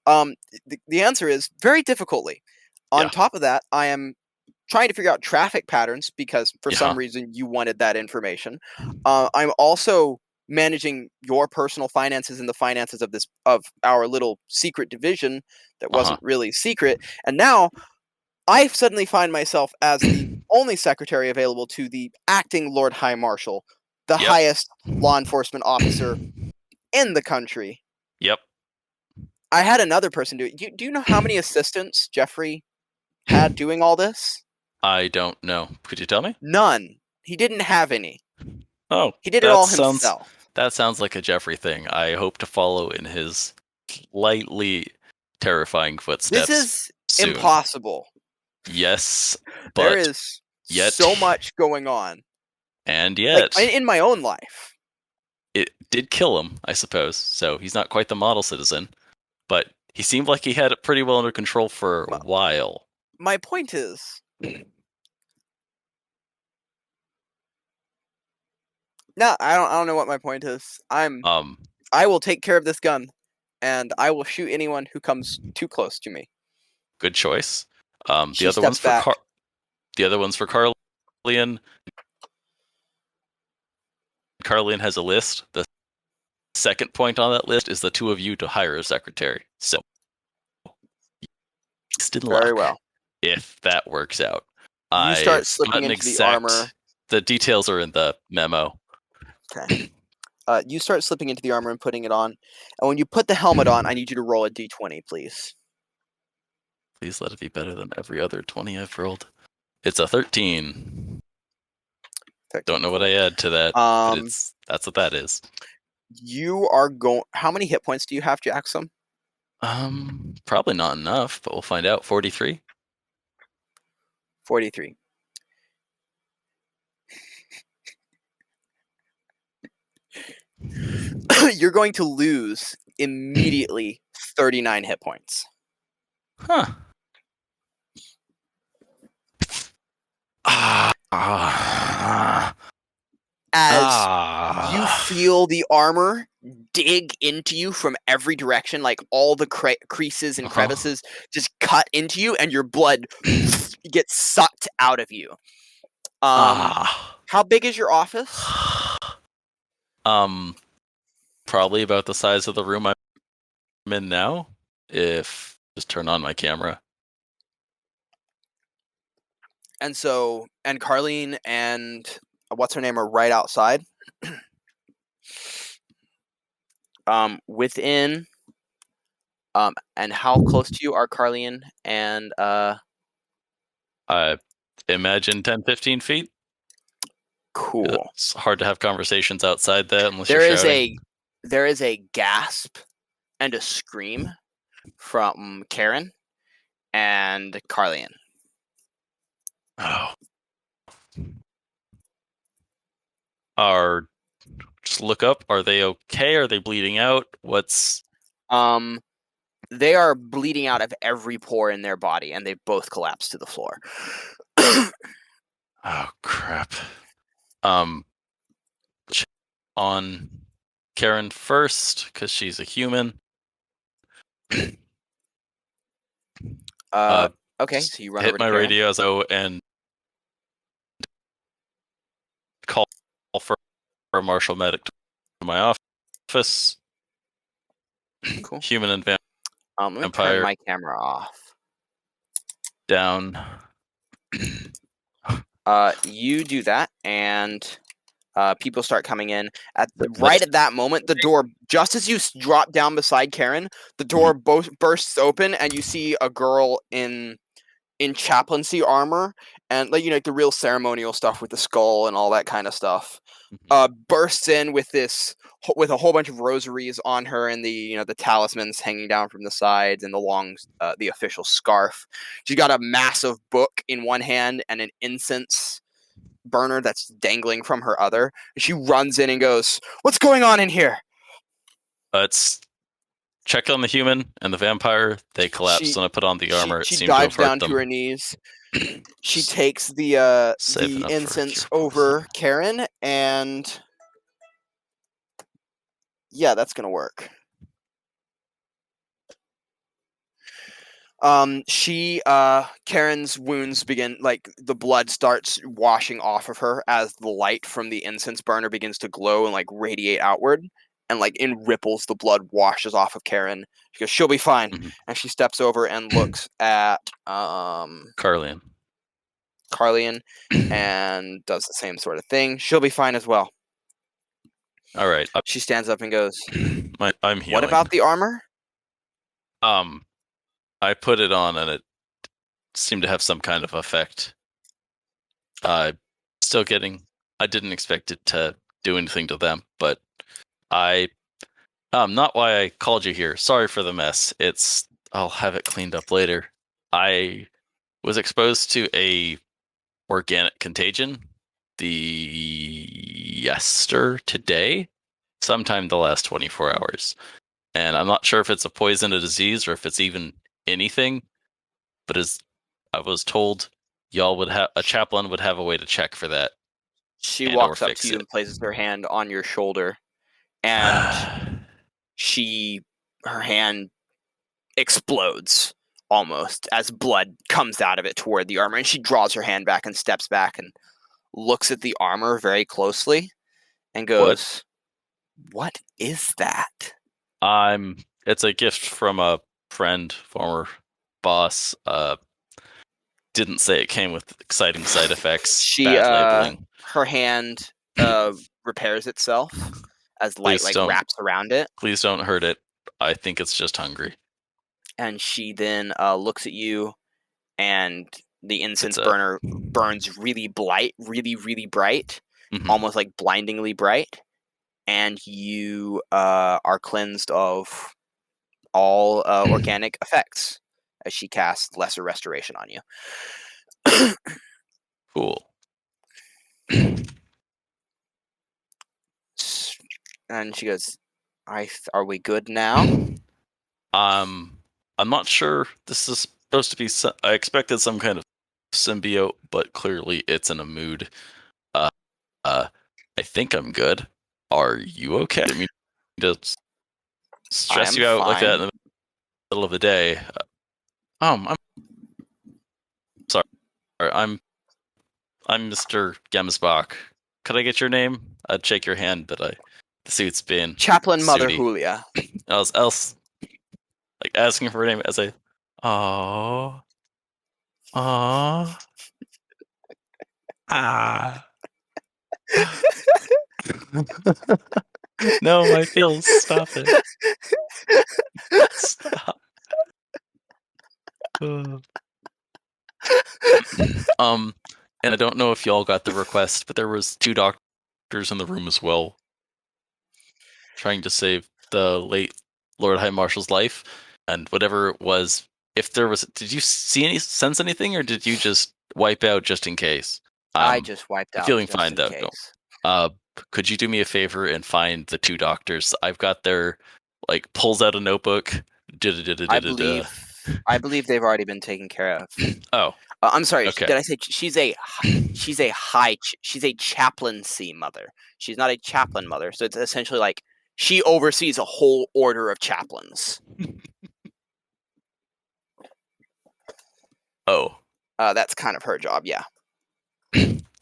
The answer is very difficultly. On top of that, I am trying to figure out traffic patterns because for some reason you wanted that information. I'm also managing your personal finances and the finances of our little secret division that wasn't really secret. And now I suddenly find myself as the only secretary available to the acting Lord High Marshal, the highest law enforcement officer in the country. Yep. I had another person do it. Do you know how many assistants Jeffrey had doing all this? I don't know. Could you tell me? None. He didn't have any. Oh, he did it all himself. That sounds like a Jeffrey thing. I hope to follow in his slightly terrifying footsteps. This is soon. Impossible. Yes, but there is so much going on. And yet, like, in my own life, it did kill him, I suppose. So he's not quite the model citizen, but he seemed like he had it pretty well under control for a while. My point is, no, I don't know what my point is. I will take care of this gun, and I will shoot anyone who comes too close to me. Good choice. The other one's for Carlian. Carlian has a list. The second point on that list is the two of you to hire a secretary. So, very well. If that works out, you start slipping into the armor. The details are in the memo. Okay. You start slipping into the armor and putting it on. And when you put the helmet on, I need you to roll a d20, please. Please let it be better than every other 20 I've rolled. It's a 13. Don't know what I add to that, but that's what that is. You are going. How many hit points do you have, Jackson? Probably not enough, but we'll find out. 43. 43. You're going to lose immediately 39 hit points. Huh. Ah. As you Ah. feel the armor dig into you from every direction, like all the creases and Uh-huh. crevices just cut into you, and your blood gets sucked out of you. Ah. How big is your office? Um, probably about the size of the room I'm in now. If just turn on my camera. And Carlene and what's her name are right outside. Within and how close to you are Carlene and I imagine 10, 15 feet. cool. It's hard to have conversations outside that unless you're There is shouting. a gasp and a scream from Karen and Carlene. Oh. Are just look up. Are they okay? Are they bleeding out? What's They are bleeding out of every pore in their body, and they both collapse to the floor. oh crap. Um on Karen first, because she's a human. uh, uh okay, just so you run hit over to my Karen. radio as and call for a marshal medic to my office. Cool. Human and Let me turn vampire my camera off. down. You do that, and people start coming in. Right Let's at that moment, the door, just as you drop down beside Karen, the door bursts open, and you see a girl in chaplaincy armor and like the real ceremonial stuff with the skull and all that kind of stuff. Bursts in with with a whole bunch of rosaries on her and the talismans hanging down from the sides and the official scarf. She's got a massive book in one hand and an incense burner that's dangling from her other. She runs in and goes, "What's going on in here?" let's check on the human and the vampire. They collapsed She when I put on the armor. It she seemed to have dives hurt down to them. her knees. She Just takes saving the up for a incense cure potion. over Karen, and yeah, that's gonna work. Karen's wounds begin, like the blood starts washing off of her as the light from the incense burner begins to glow and like radiate outward, and like in ripples the blood washes off of Karen. She goes, "She'll be fine," and she steps over and looks at Carlian. Carlian and does the same sort of thing. "She'll be fine as well." All right. She stands up and goes, I'm "What healing. about the armor?" I put it on and it seemed to have some kind of effect. Uh, still getting. I didn't expect it to do anything to them, but I. Not why I called you here. Sorry for the mess. I'll have it cleaned up later. I was exposed to a organic contagion today, sometime the last 24 hours. And I'm not sure if it's a poison, a disease, or if it's even anything, but as I was told, y'all would have a chaplain would have a way to check for that She and or walks up to fix you it. and places her hand on your shoulder, and her hand explodes almost as blood comes out of it toward the armor, and she draws her hand back and steps back and looks at the armor very closely and What? goes, "What is that?" It's a gift from a friend, former boss. Didn't say it came with exciting side effects, She bad labeling. her hand repairs itself as light Please like don't wraps around it, please don't hurt it. I think it's just hungry. and she then looks at you, and the It's incense a burner burns really bright, mhm. almost like blindingly bright, and you are cleansed of all organic effects as she casts lesser restoration on you. Cool. And she goes, are we good now? I'm not sure. This is supposed to be. I expected some kind of symbiote, but clearly it's in a mood. Uh, uh, I think I'm good. Are you okay? I didn't mean to I stress am you out like that in fine. the middle of the day. I'm sorry. I'm Mr. Gemsbach. Could I get your name? I'd shake your hand, but the suit's been Chaplain Mother sooty. Julia. Else like asking for her name as a oh ah ah. No, my feels. Stop it. Stop. And I don't know if y'all got the request, but there was 2 doctors in the room as well, trying to save the late Lord High Marshal's life. And whatever it was, if there was, did you sense anything, or did you just wipe out just in case? I just wiped I'm out feeling just fine in though. No. case. Uh, could you do me a favor and find the 2 doctors? I've got their pulls out a notebook. I believe I belive they've already been taken care of. Oh, I'm sorry. okay. Did I say she's a chaplaincy mother. She's not a chaplain mother. So it's essentially like she oversees a whole order of chaplains. Oh, That's kind of her job. Yeah.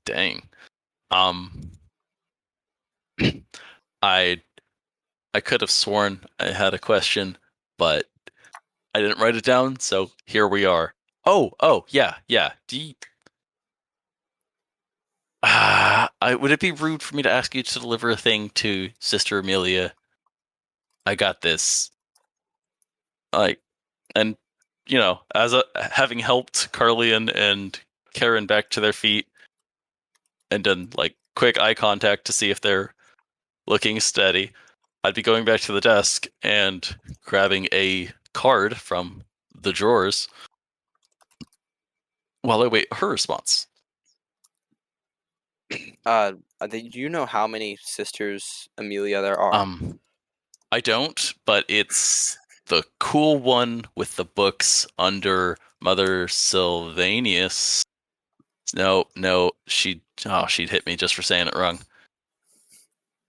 dang. Um, I I could have sworn I had a question, but I didn't write it down, so here we are. Oh, yeah. Would it be rude for me to ask you to deliver a thing to Sister Amelia? I got this. Like, and as having helped Carly and Karen back to their feet and done quick eye contact to see if they're looking steady, I'd be going back to the desk and grabbing a card from the drawers while I wait her response. Do you know how many sisters Amelia there are? I don't, but it's the cool one with the books under Mother Sylvanius. No, she'd hit me just for saying it wrong.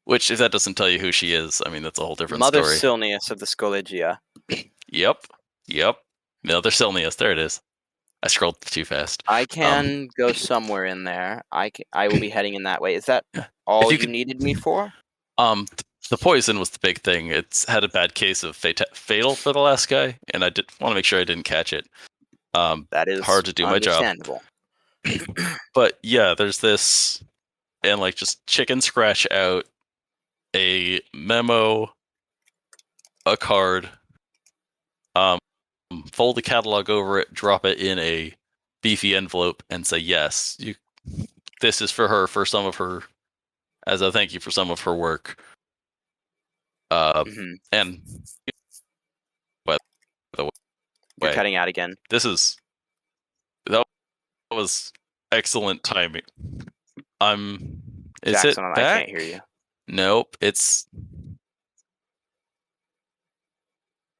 Which, if that doesn't tell you who she is, I mean, that's a whole different Mother story. Silnius of the Scollegia. Yep. Mother Sylvanius, there it is. I scrolled too fast. I can go somewhere in there. I will be heading in that way. Is that If all you you could, needed me for? the poison was the big thing. It's had a bad case of fatal for the last guy, and I did want to make sure I didn't catch it. That is Hard to do my job. understandable. But yeah, there's this, and just chicken scratch out a memo, a card, fold the catalog over it, drop it in a beefy envelope, and say, yes, this is for her, for some of her, as a thank you for some of her work. Mhm. And by the You're way, cutting out again. that was excellent timing. Is it Jackson, I can't hear back? you. Nope, it's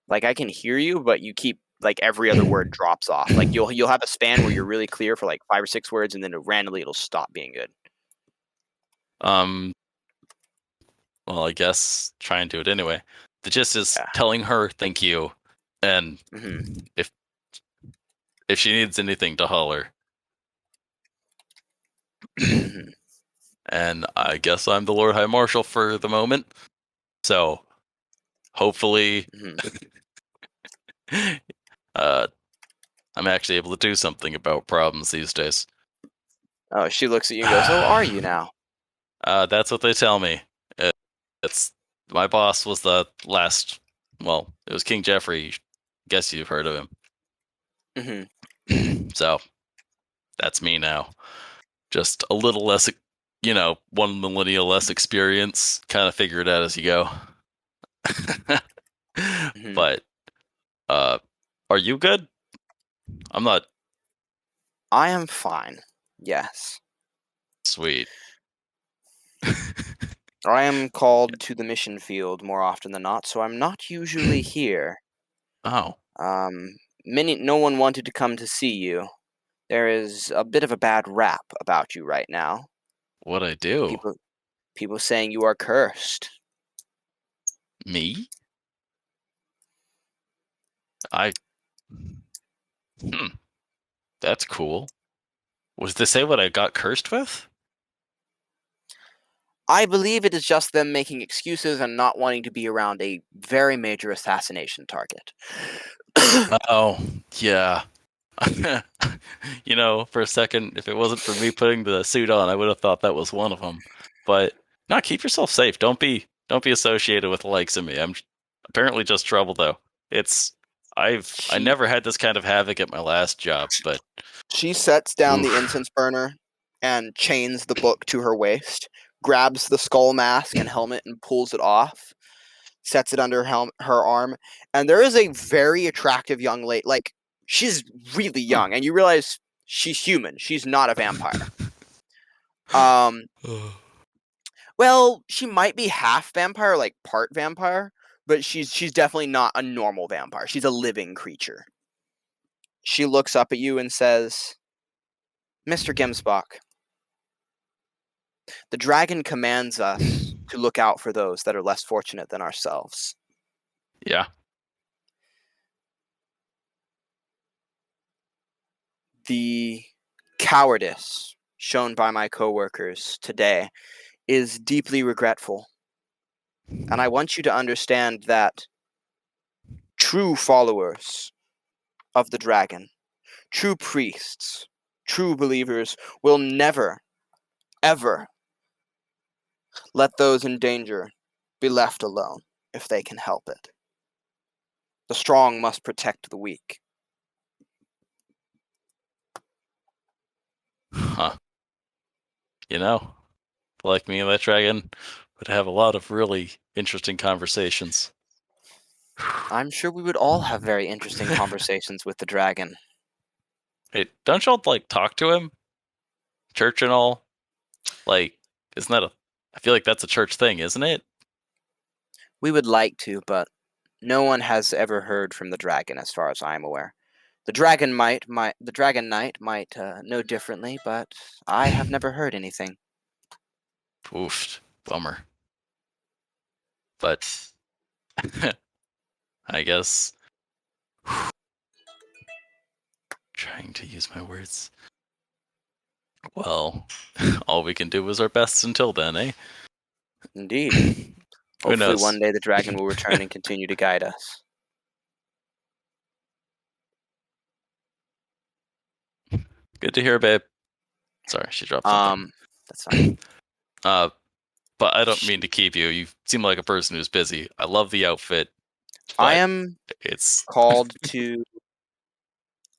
Like I can hear you, but you keep every other word drops off. Like you'll have a span where you're really clear for 5 or 6 words, and then randomly it'll stop being good. well, I guess try and do it anyway. The gist is Yeah. telling her thank you, and hmm if she needs anything to holler. hmm And I guess I'm the Lord High Marshal for the moment. So hopefully hmm I'm actually able to do something about problems these days. Oh, she looks at you and goes, "Oh, are you now?" That's what they tell me. It's my boss was the last. Well, it was King Jeffrey. Guess you've heard of him. hmm So that's me now. Just a little less, 1 millennial less experience. Kind of figure it out as you go. hmm But are you good? I'm not. I am fine. Yes. Sweet. I am called to the mission field more often than not, so I'm not usually here. Oh, Um, no one wanted to come to see you. There is a bit of a bad rap about you right now. what'd I do? People, people saying you are cursed. Me? I. Hmm, that's cool. Was this say what I got cursed with? I believe it is just them making excuses and not wanting to be around a very major assassination target. Oh, yeah. For a second, if it wasn't for me putting the suit on, I would have thought that was one of them. But no, keep yourself safe. Don't be associated with the likes of me. I'm apparently just trouble though. It's I she never had this kind of havoc at my last job, but she sets down the oof. incense burner and chains the book to her waist, grabs the skull mask and helmet and pulls it off, sets it under her arm, and there is a very attractive young lady. Like, she's really young, and you realize she's human. She's not a vampire. Um, well, she might be half vampire, like part vampire, but she's definitely not a normal vampire. She's a living creature. She looks up at you and says, "Mr. Gemsbach, the dragon commands us to look out for those that are less fortunate than ourselves. Yeah. The cowardice shown by my coworkers today is deeply regretful, and I want you to understand that true followers of the dragon, true priests, true believers will never, ever let those in danger be left alone if they can help it. The strong must protect the weak." Huh. Like me and that dragon would have a lot of really interesting conversations. I'm sure we would all have very interesting conversations with the dragon. Hey, don't y'all like talk to him? Church and all? Like, isn't that a I feel like that's a church thing, isn't it? We would like to, but no one has ever heard from the dragon, as far as I am aware. The dragon knight might know differently, but I have never heard anything. Oof, bummer. But I guess trying to use my words. Well, all we can do is our best until then, eh? Indeed. Who Hopefully, one knows? day the dragon will return and continue to guide us. Good to hear, babe. Sorry, she dropped something. Um, that's fine. Uh, but I don't Sh- mean to keep you. You seem like a person who's busy. I love the outfit, I but am it's called to.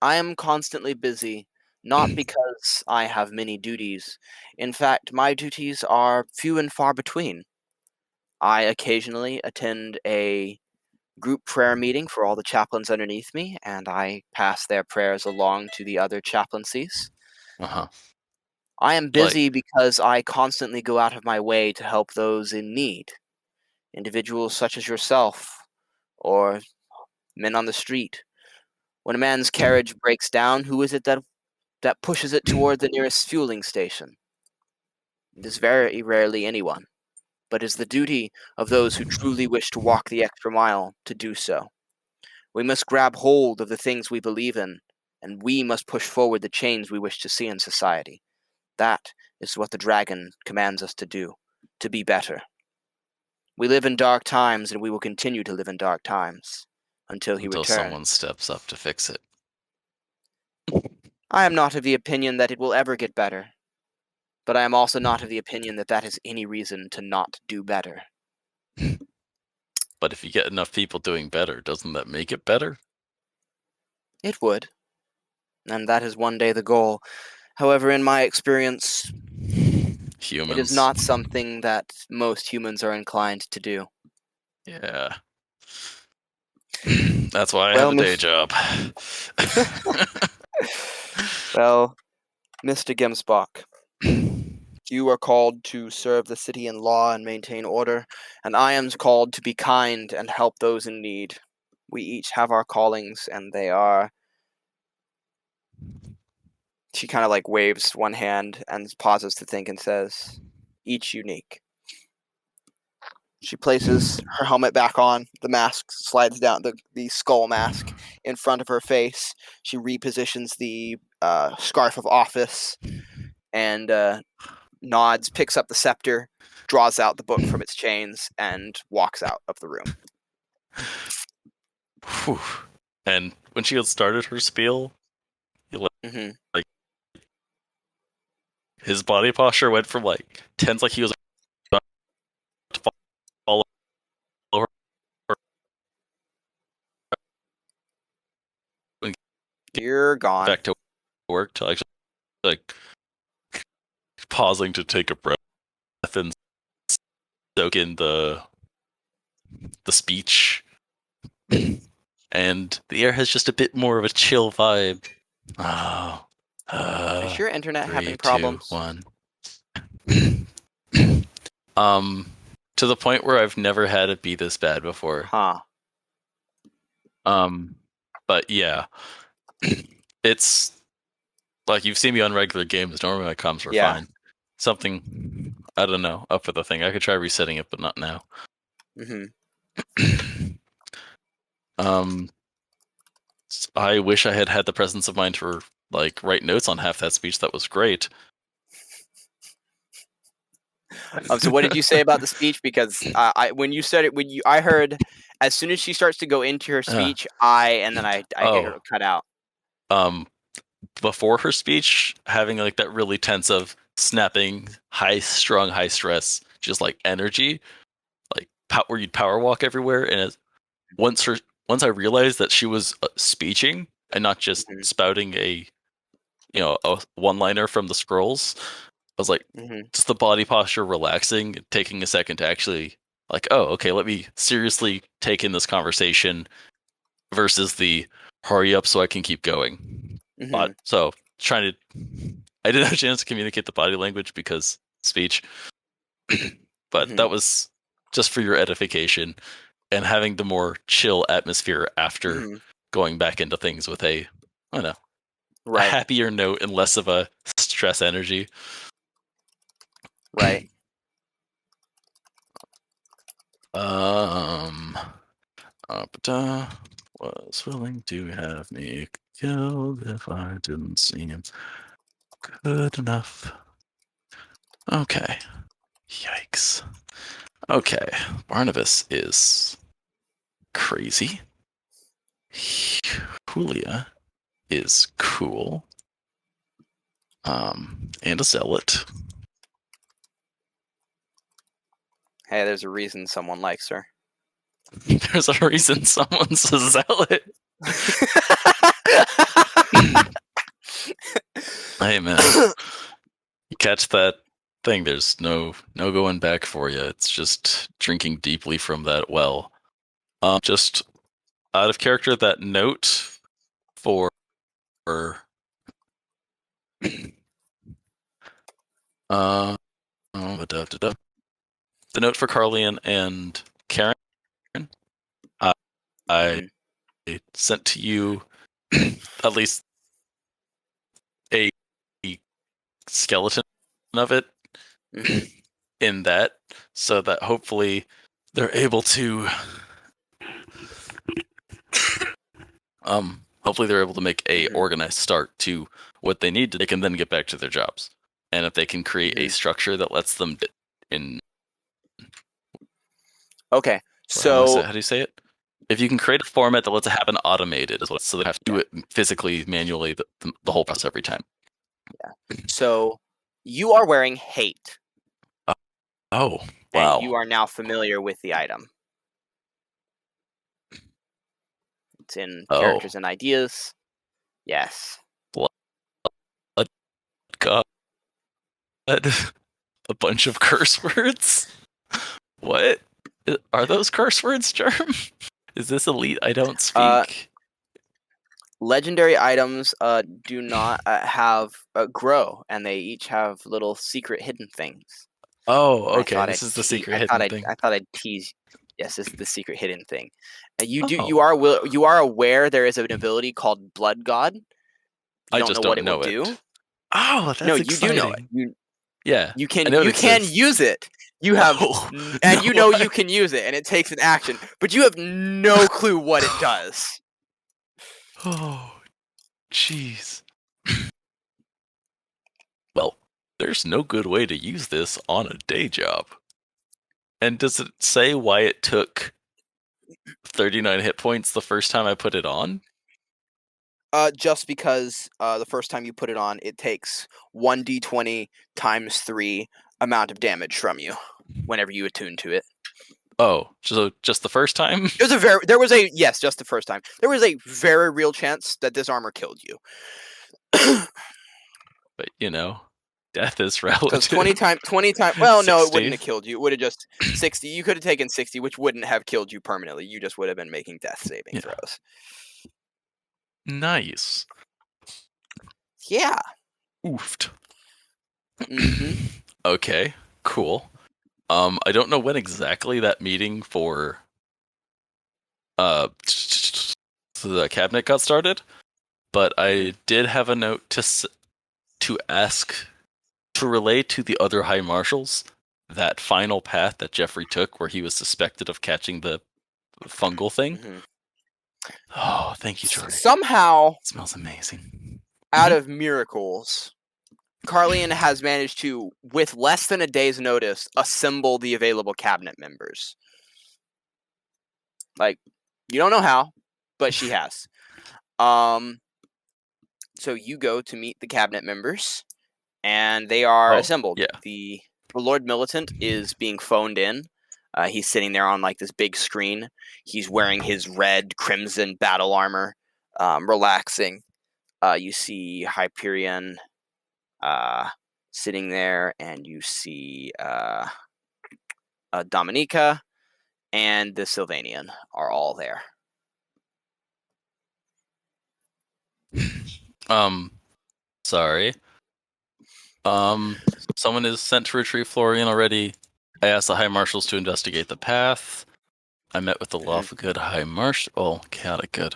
I am constantly busy, not because I have many duties. In fact, my duties are few and far between. I occasionally attend a group prayer meeting for all the chaplains underneath me, and I pass their prayers along to the other chaplaincies. uh-huh. I am Like, busy because I constantly go out of my way to help those in need, individuals such as yourself, or men on the street. When a man's carriage breaks down, who is it that pushes it toward the nearest fueling station? It is very rarely anyone, but it is the duty of those who truly wish to walk the extra mile to do so. We must grab hold of the things we believe in, and we must push forward the change we wish to see in society. That is what the dragon commands us to do, to be better. We live in dark times, and we will continue to live in dark times until he until returns. someone steps up to fix it. I am not of the opinion that it will ever get better, but I am also not of the opinion that that is any reason to not do better. But if you get enough people doing better, doesn't that make it better? It would, and that is one day the goal. However, in my experience, it is Humans. not something that most humans are inclined to do. Yeah. That's why I have Well, a day Miss, job. well, Mr. Gemsbach, You are called to serve the city in law and maintain order, and I am called to be kind and help those in need. We each have our callings, and they are. She kind of like waves one hand and pauses to think and says, each unique. She places her helmet back on. The mask slides down, the skull mask in front of her face. She repositions the scarf of office and nods, picks up the scepter, draws out the book from its chains, and walks out of the room. Whew. And when she had started her spiel, Mm-hmm. like his body posture went from like tense, like he was about to fall over, and get You're gone. back to work, to like pausing to take a breath and soak in the speech. And the air has just a bit more of a chill vibe. Oh, Is your internet three, having two, problems? one. To the point where I've never had it be this bad before. Huh. But yeah, it's like you've seen me on regular games. Normally my comms are Yeah. fine. Something, I don't know, up with the thing. I could try resetting it, but not now. Mm-hmm. I wish I had had the presence of mind to like write notes on half that speech. That was great. So what did you say about the speech? Because when you said it, I heard as soon as she starts to go into her speech, I get her Oh, cut out. Before her speech, having like that really tense of snapping, high strung, high stress, just like energy, like where you'd power walk everywhere. And once I realized that she was speeching and not just Mm-hmm. spouting a one liner from the scrolls, I was like, Mm-hmm. just the body posture relaxing, taking a second to actually like, oh, okay, let me seriously take in this conversation versus the hurry up so I can keep going. Mm-hmm. But so trying to, I didn't have a chance to communicate the body language because speech, but Mm-hmm. that was just for your edification and having the more chill atmosphere after Mm-hmm. going back into things with I don't know, a Right. happier note and less of a stress energy. Right. Was willing to have me killed if I didn't seem good enough. Okay. Yikes. Okay. Barnabas is crazy. Julia is cool. And a zealot. Hey, there's a reason someone likes her. There's a reason someone's a zealot. Hey man, you catch that thing, there's no going back for you. It's just drinking deeply from that well. Just out of character, that note for the note for Carlian and Karen, I, I Mm-hmm. sent to you at least a skeleton of it Mm-hmm. in that, so that hopefully they're able to make a Mm-hmm. organized start to what they need to. They can then get back to their jobs, and if they can create a Mm-hmm. structure that lets them in Okay. how So do you say it? If you can create a format that lets it happen automated, is what, so they have to do it physically, manually, the whole process every time. so you are wearing hate, Oh, and wow. you are now familiar with the item. It's in Oh, characters and ideas. Yes. blood, God. A bunch of curse words? What? Are those curse words, Germ? Is this elite? I don't Uh, speak. Legendary items do not have grow, and they each have little secret hidden things. Oh, And okay. This is the secret hidden thing. I thought I'd tease. Yes, this is the secret hidden thing. And Oh, you are aware there is an ability called Blood God. You I don't just know what don't it will know do. it. Oh, No, that's you do know it. exciting. Yeah, You I know it you can exists. use it. You have Oh, and no, you know you can use it, and it takes an action, but you have no clue what it does. Oh, jeez. Well, there's no good way to use this on a day job. And does it say why it took 39 hit points the first time I put it on? Just because the first time you put it on, it takes 1d20 times 3 amount of damage from you whenever you attune to it. Oh, so just the first time? There was a yes, just the first time. There was a very real chance that this armor killed you. But, death is Because relative. 20 time, well, no, it wouldn't 60. have killed you. It would have just 60. You could have taken 60, which wouldn't have killed you permanently. You just would have been making death saving Yeah. throws. Nice. Yeah. Oofed. Mm-hmm. Okay, cool. I don't know when exactly that meeting for the cabinet got started, but I did have a note to ask to relay to the other high marshals that final path that Jeffrey took where he was suspected of catching the fungal thing. Mm-hmm. Oh, thank you, Jordy. Somehow, It smells amazing. out of miracles, Carlian has managed to, with less than a day's notice, assemble the available cabinet members. Like, you don't know how, but she has. So you go to meet the cabinet members, and they are Oh, assembled. yeah. The Lord Militant is being phoned in. He's sitting there on like this big screen. He's wearing his red crimson battle armor, relaxing. You see Hyperion sitting there, and you see Dominica and the Sylvanian are all there. Sorry. Someone is sent to retrieve Florian already. I asked the High Marshals to investigate the path. I met with the lawful good High Marshal. Oh, chaotic good.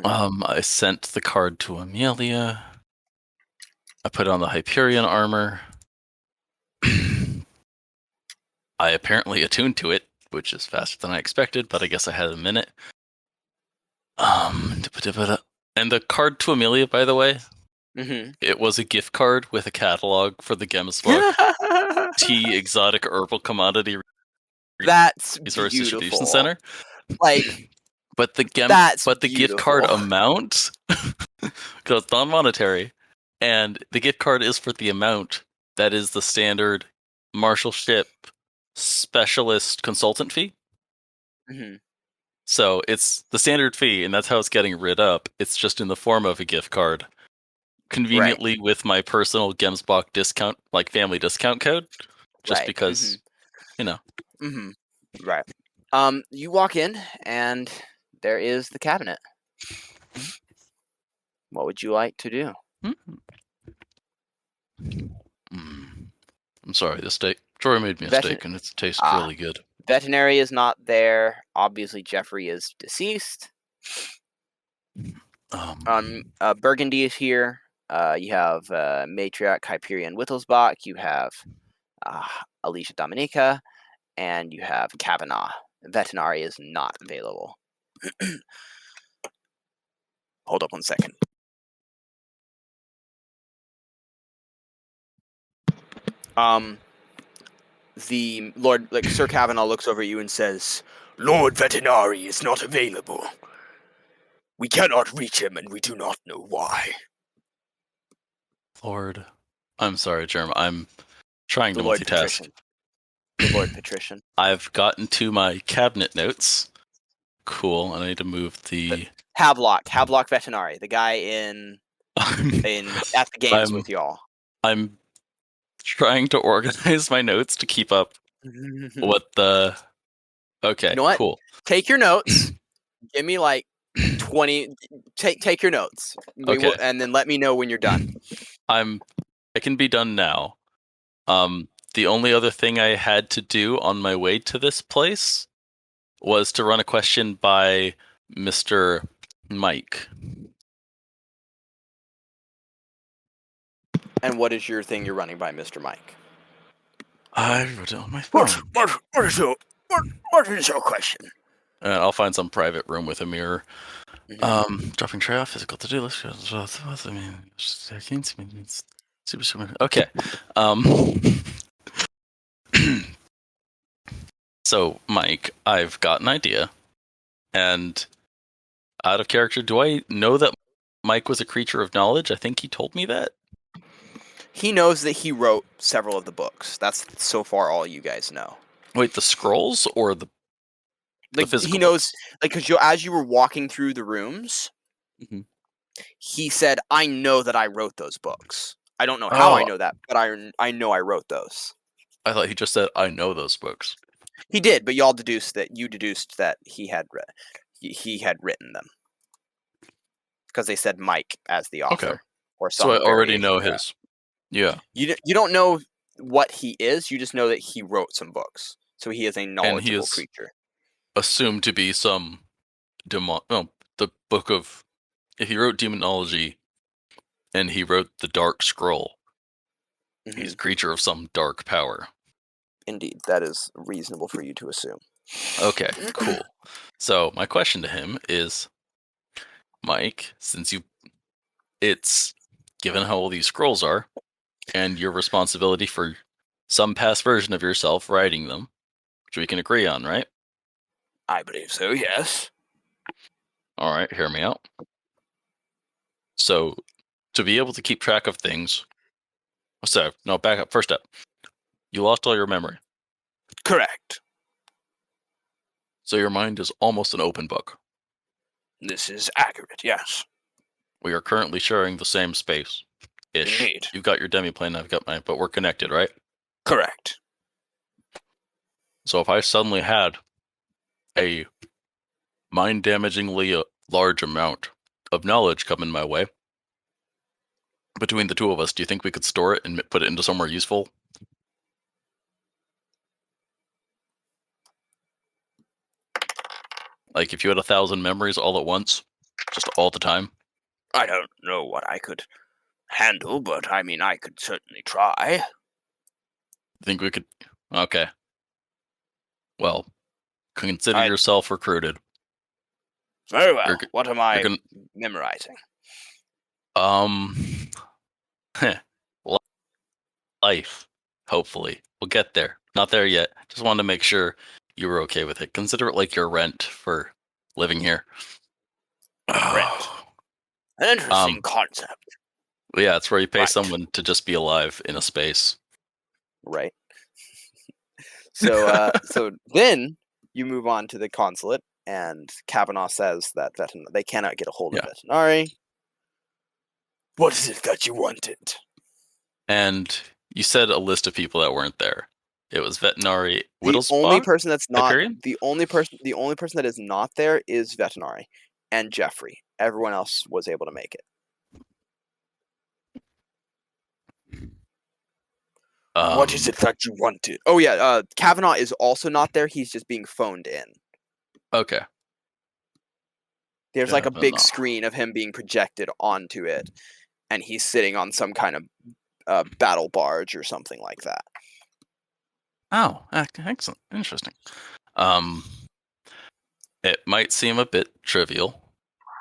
I sent the card to Amelia. I put on the Hyperion armor. I apparently attuned to it, which is faster than I expected, but I guess I had a minute. And the card to Amelia, by the way, it was a gift card with a catalog for the Gemsbuck Tea Exotic Herbal Commodity That's Resource Distribution beautiful. Center. Like, But that's the gift card beautiful. amount, because it's non-monetary, and the gift card is for the amount that is the standard marshalship specialist consultant fee. So it's the standard fee, and that's how it's getting rid up. It's just in the form of a gift card, conveniently with my personal Gemsbach discount, like family discount code, just because, Right. You walk in, and there is the cabinet. What would you like to do? I'm sorry, the steak. Jory made me a steak, and it tastes really good. Veterinary is not there. Obviously, Jeffrey is deceased. Burgundy is here. You have Matriarch Hyperion Wittlesbach. You have Alicia Dominica, and you have Kavanaugh. Veterinary is not available. Hold up 1 second. The Lord, like Sir Kavanaugh, looks over at you and says, "Lord Veterinary is not available. We cannot reach him, and we do not know why." Lord, I'm sorry, Jerm. I'm trying to Lord multitask. Patrician. The Lord Patrician. I've gotten to my cabinet notes. Cool, and I need to move the Havelock Veterinary, the guy in at the games with y'all. I'm trying to organize my notes to keep up what the. Okay, You know what? cool. Take your notes. Give me like 20. Take your notes. We Okay. will, and then let me know when you're done. I can be done now. The only other thing I had to do on my way to this place was to run a question by Mr. Mike. And what is your thing you're running by, Mr. Mike? I wrote it on my phone. What is your question? I'll find some private room with a mirror. Mhm. Dropping tray off, physical to-do list. I mean, super. Okay. So, Mike, I've got an idea. And out of character, do I know that Mike was a creature of knowledge? I think he told me that. He knows that he wrote several of the books. That's so far all you guys know. Wait, the scrolls or the Like he physical knows, books? like because as you were walking through the rooms, Mhm. he said, "I know that I wrote those books. I don't know how I Oh, know that, but I know I wrote those." I thought he just said, I know those books. He did, but y'all deduced that you deduced that he had written them because they said Mike as the Okay. author or So I some already variation know of that. his. Yeah. You don't know what he is. You just know that he wrote some books, so he is a And he knowledgeable is creature. assumed to be some demon. No, the book of. If he wrote demonology and he wrote the Dark Scroll, he's Hmm. a creature of some dark power. Indeed, that is reasonable for you to assume. Okay, cool. So my question to him is, Mike, it's given how old these scrolls are, and your responsibility for some past version of yourself writing them, which we can agree on, right? I believe so. Yes. All right, hear me out. So, to be able to keep track of things, no, back up. First step, you lost all your memory, Correct. so your mind is almost an open book. This is accurate. Yes. We are currently sharing the same space, ish. Indeed. You've got your demiplane, I've got mine, but we're connected, right? Correct. So if I suddenly had a mind-damagingly large amount of knowledge coming my way, between the two of us, do you think we could store it and put it into somewhere useful? Like if you had 1,000 memories all at once, just all the time, I don't know what I could handle, but I mean, I could certainly try. think we could? Okay. Well, consider I yourself recruited. very You're well. What am you're I gonna memorizing? um life. Hopefully, we'll get there. Not there yet. Just wanted to make sure you were okay with it. Consider it like your rent for living here. Rent. An um, interesting concept, yeah, it's where you pay right? someone to just be alive in a space. Right. So then you move on to the consulate, and Kavanaugh says that they cannot get a hold of Yeah, Vetinari. What is it that you wanted? and you said a list of people that weren't there. It was veterinary The only Whittlesbach, person that's not Hyperion. the only person that is not there is Vetinari and Jeffrey. Everyone else was able to make it. What is Um, it that you wanted? Oh yeah, Kavanaugh is also not there. He's just being phoned in. okay. There's like a big Kavanaugh. screen of him being projected onto it, and he's sitting on some kind of battle barge or something like that. Oh, excellent, interesting. Um, it might seem a bit trivial,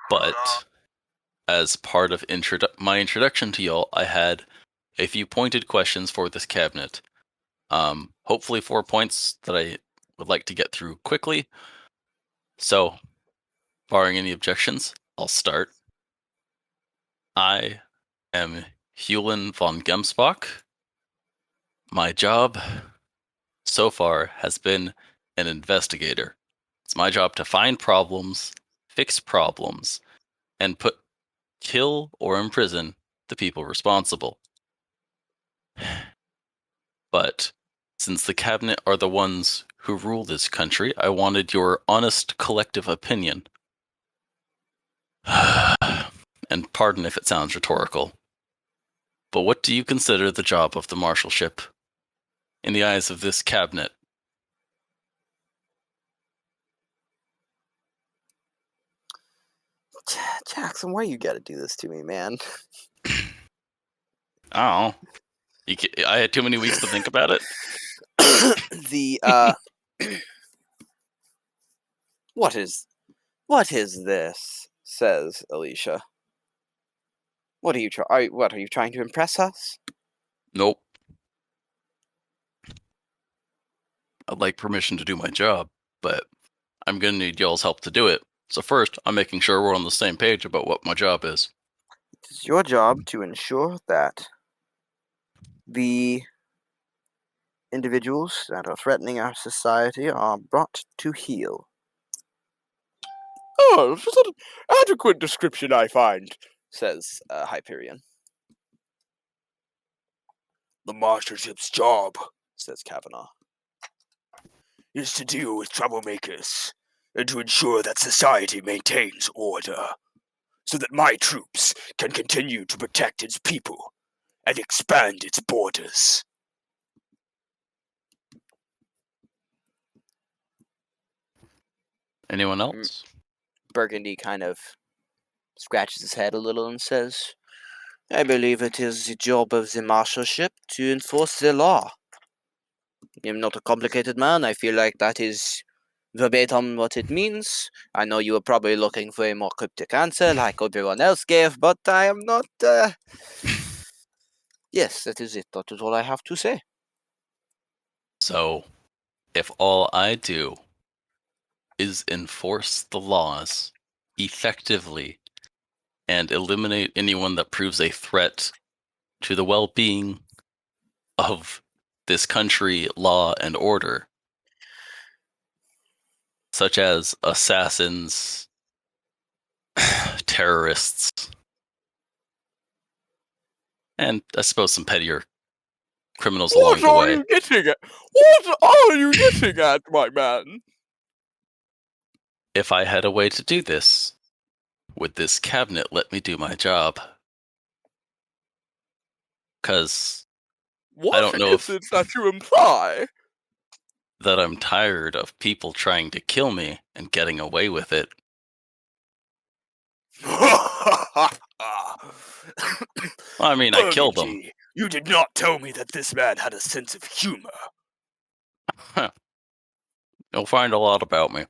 but as part of my introduction to y'all, I had a few pointed questions for this cabinet. Hopefully 4 points that I would like to get through quickly. So, barring any objections, I'll start. I am Hewlin von Gemsbach. My job so far has been an investigator. It's my job to find problems, fix problems, and kill or imprison the people responsible. But since the cabinet are the ones who rule this country, I wanted your honest collective opinion. and pardon if it sounds rhetorical, but what do you consider the job of the marshalship in the eyes of this cabinet? Jackson, why you gotta do this to me, man? Oh, I had too many weeks to think about it. The what is this? Says Alicia. What are you trying to impress us? Nope. I'd like permission to do my job, but I'm gonna need y'all's help to do it. So first, I'm making sure we're on the same page about what my job is. It's your job to ensure that the individuals that are threatening our society are brought to heel. Oh, this is an adequate description, I find, says Hyperion. The marshalship's job, says Kavanaugh, is to deal with troublemakers and to ensure that society maintains order, so that my troops can continue to protect its people and expand its borders. Anyone else? Burgundy kind of scratches his head a little and says, I believe it is the job of the marshalship to enforce the law. I'm not a complicated man. I feel like that is verbatim what it means. I know you were probably looking for a more cryptic answer like everyone else gave, but I am not... Yes, that is it. That is all I have to say. So, if all I do is enforce the laws effectively and eliminate anyone that proves a threat to the well-being of this country, law, and order, such as assassins, terrorists, and I suppose some pettier criminals along the way. Getting at? What are you getting at, my man? If I had a way to do this, would this cabinet let me do my job? Because I don't know if it that you imply? that I'm tired of people trying to kill me and getting away with it. I mean, I killed them. You did not tell me that this man had a sense of humor. You'll find a lot about me,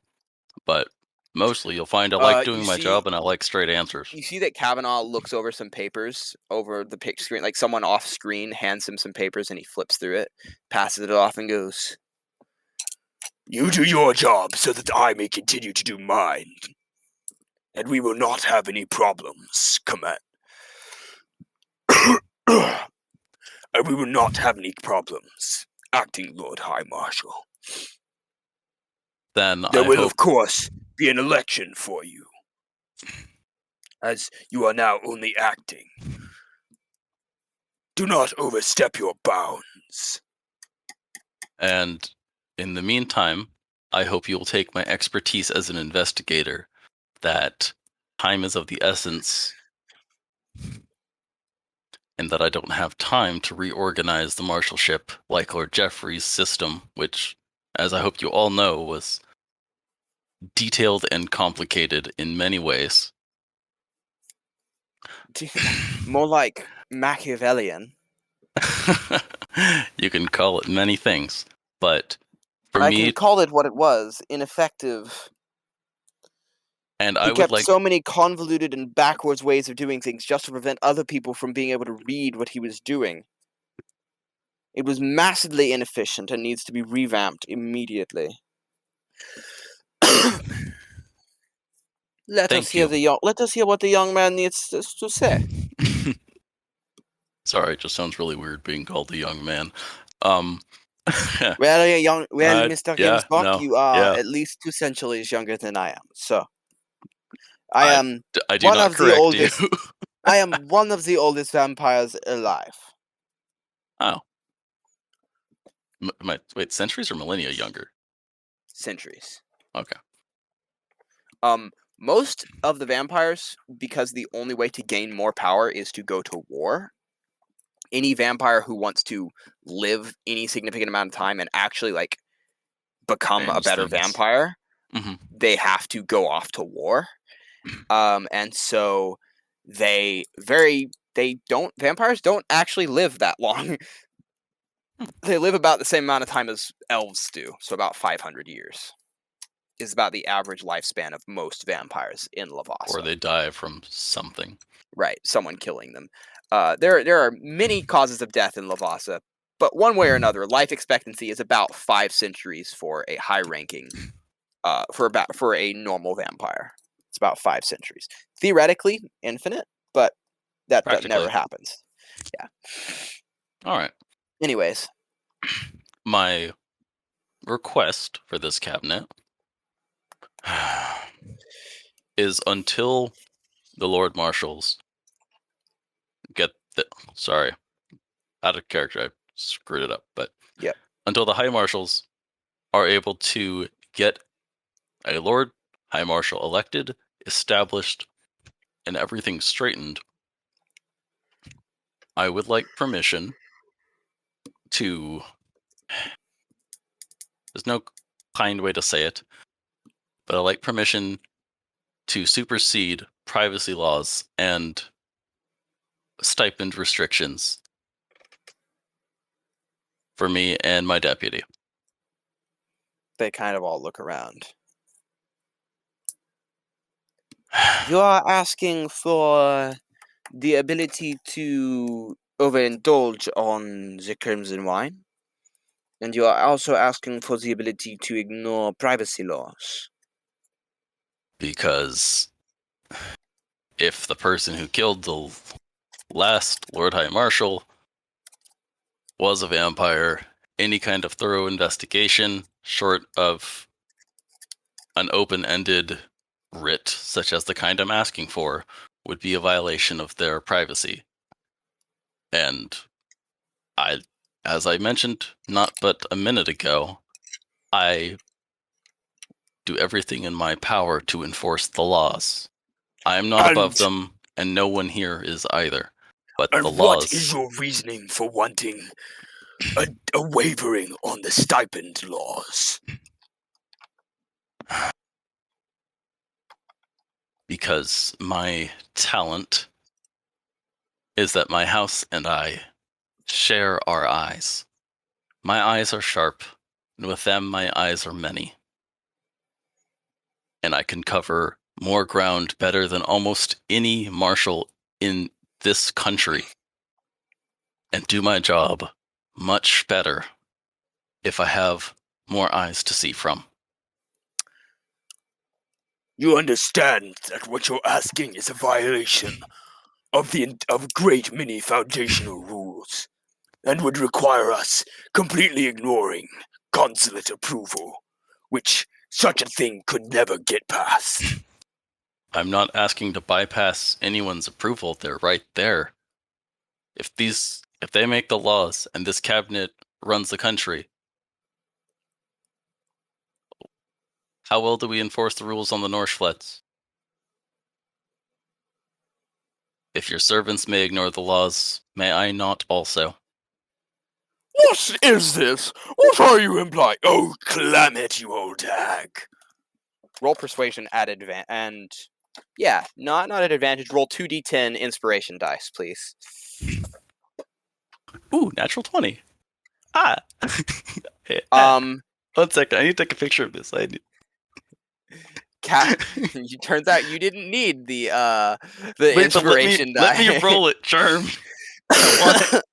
but mostly you'll find I like doing my job and I like straight answers. You see that Kavanaugh looks over some papers over the pic screen, like someone off screen hands him some papers and he flips through it, passes it off and goes, You do your job so that I may continue to do mine. And we will not have any problems, Command. And we will not have any problems, Acting Lord High Marshal. Then there I will, hope... of course, be an election for you, as you are now only acting. Do not overstep your bounds. And in the meantime, I hope you will take my expertise as an investigator, that time is of the essence, and that I don't have time to reorganize the marshalship like Lord Jeffrey's system, which, as I hope you all know, was detailed and complicated in many ways. More like Machiavellian. You can call it many things, but for I me... can call it what it was, ineffective. And he kept so many convoluted and backwards ways of doing things just to prevent other people from being able to read what he was doing. It was massively inefficient and needs to be revamped immediately. Let us hear what the young man needs to say. Sorry, it just sounds really weird being called a young man. Mr. Gamesbach, you are at least 2 centuries younger than I am. So, I do not correct you. I am one of the oldest vampires alive. Oh. Wait, centuries or millennia younger? Centuries. Okay. Most of the vampires, because the only way to gain more power is to go to war. Any vampire who wants to live any significant amount of time and actually like become a Change better things. vampire, hmm they have to go off to war. And so vampires don't actually live that long. They live about the same amount of time as elves do, so about 500 years is about the average lifespan of most vampires in Or Lavassa. they die from something. Right, someone killing them. There are many causes of death in Lavassa, but one way or another, life expectancy is about 5 centuries for a high-ranking, for a normal vampire. It's about 5 centuries. Theoretically, infinite, but that never Practically. happens. Yeah. All right. Anyways, My request for this cabinet is until the Lord Marshals get the. Sorry, out of character. I screwed it up. But yep. until the High Marshals are able to get a Lord High Marshal elected, established, and everything straightened, I would like permission to. There's no kind way to say it, but I like permission to supersede privacy laws and stipend restrictions for me and my deputy. They kind of all look around. You are asking for the ability to overindulge on the crimson wine, and you are also asking for the ability to ignore privacy laws. Because if the person who killed the last Lord High Marshal was a vampire, any kind of thorough investigation, short of an open-ended writ, such as the kind I'm asking for, would be a violation of their privacy. And as I mentioned not but a minute ago, I do everything in my power to enforce the laws. I am not above And them, and no one here is either. But the what is laws, your reasoning for wanting a wavering on the stipend laws? because my talent is that my house and I share our eyes. My eyes are sharp, and with them my eyes are many. And I can cover more ground better than almost any marshal in this country, and do my job much better if I have more eyes to see from. You understand that what you're asking is a violation of of great many foundational rules, and would require us completely ignoring consulate approval, which such a thing could never get past. I'm not asking to bypass anyone's approval. They're right there. If they make the laws and this cabinet runs the country, how well do we enforce the rules on the Norschflets? If your servants may ignore the laws, may I not also? What is this? What are you implying? Oh, Clement, you old hag. Roll persuasion at advantage, and yeah, not at advantage. Roll 2d10 inspiration dice, please. Ooh, natural 20. Ah. One second, I need to take a picture of this. You turns out you didn't need the Wait, inspiration die. let me roll it, Charm. I want it.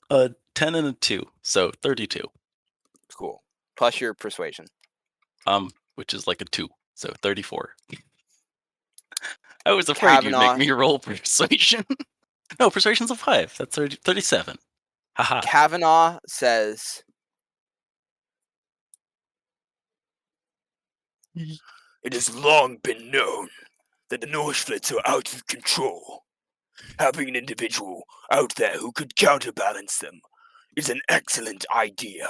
A 10 and a 2, so 32. Cool. Plus your persuasion. Which is like a 2, so 34. I was afraid you'd make me roll persuasion. No, persuasion's a 5. That's 37. Haha. Kavanaugh says, It has long been known that the Norschflits are out of control. Having an individual out there who could counterbalance them is an excellent idea.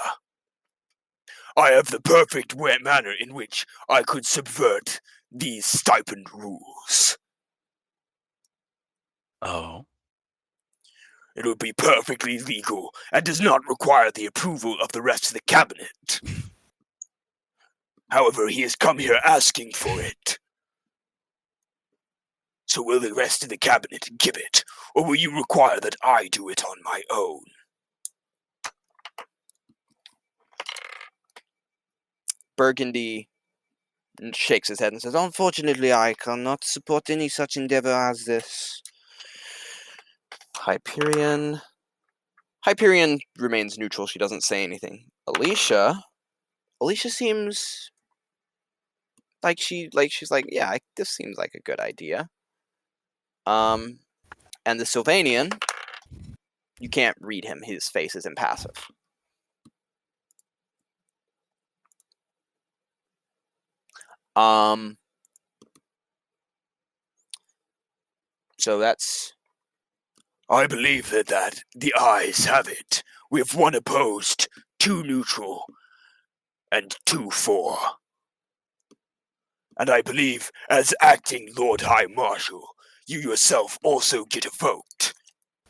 I have the perfect manner in which I could subvert these stipend rules. Oh. It would be perfectly legal and does not require the approval of the rest of the cabinet. However, he has come here asking for it. So will the rest of the cabinet give it, or will you require that I do it on my own? Burgundy shakes his head and says, "Unfortunately, I cannot support any such endeavor as this." Hyperion remains neutral. She doesn't say anything. Alicia seems like she's like, yeah, this seems like a good idea. And the Sylvanian, you can't read him. His face is impassive. So that's... I believe that the ayes have it. We have 1 opposed, 2 neutral, and 2 for. And I believe, as acting Lord High Marshal, you yourself also get a vote.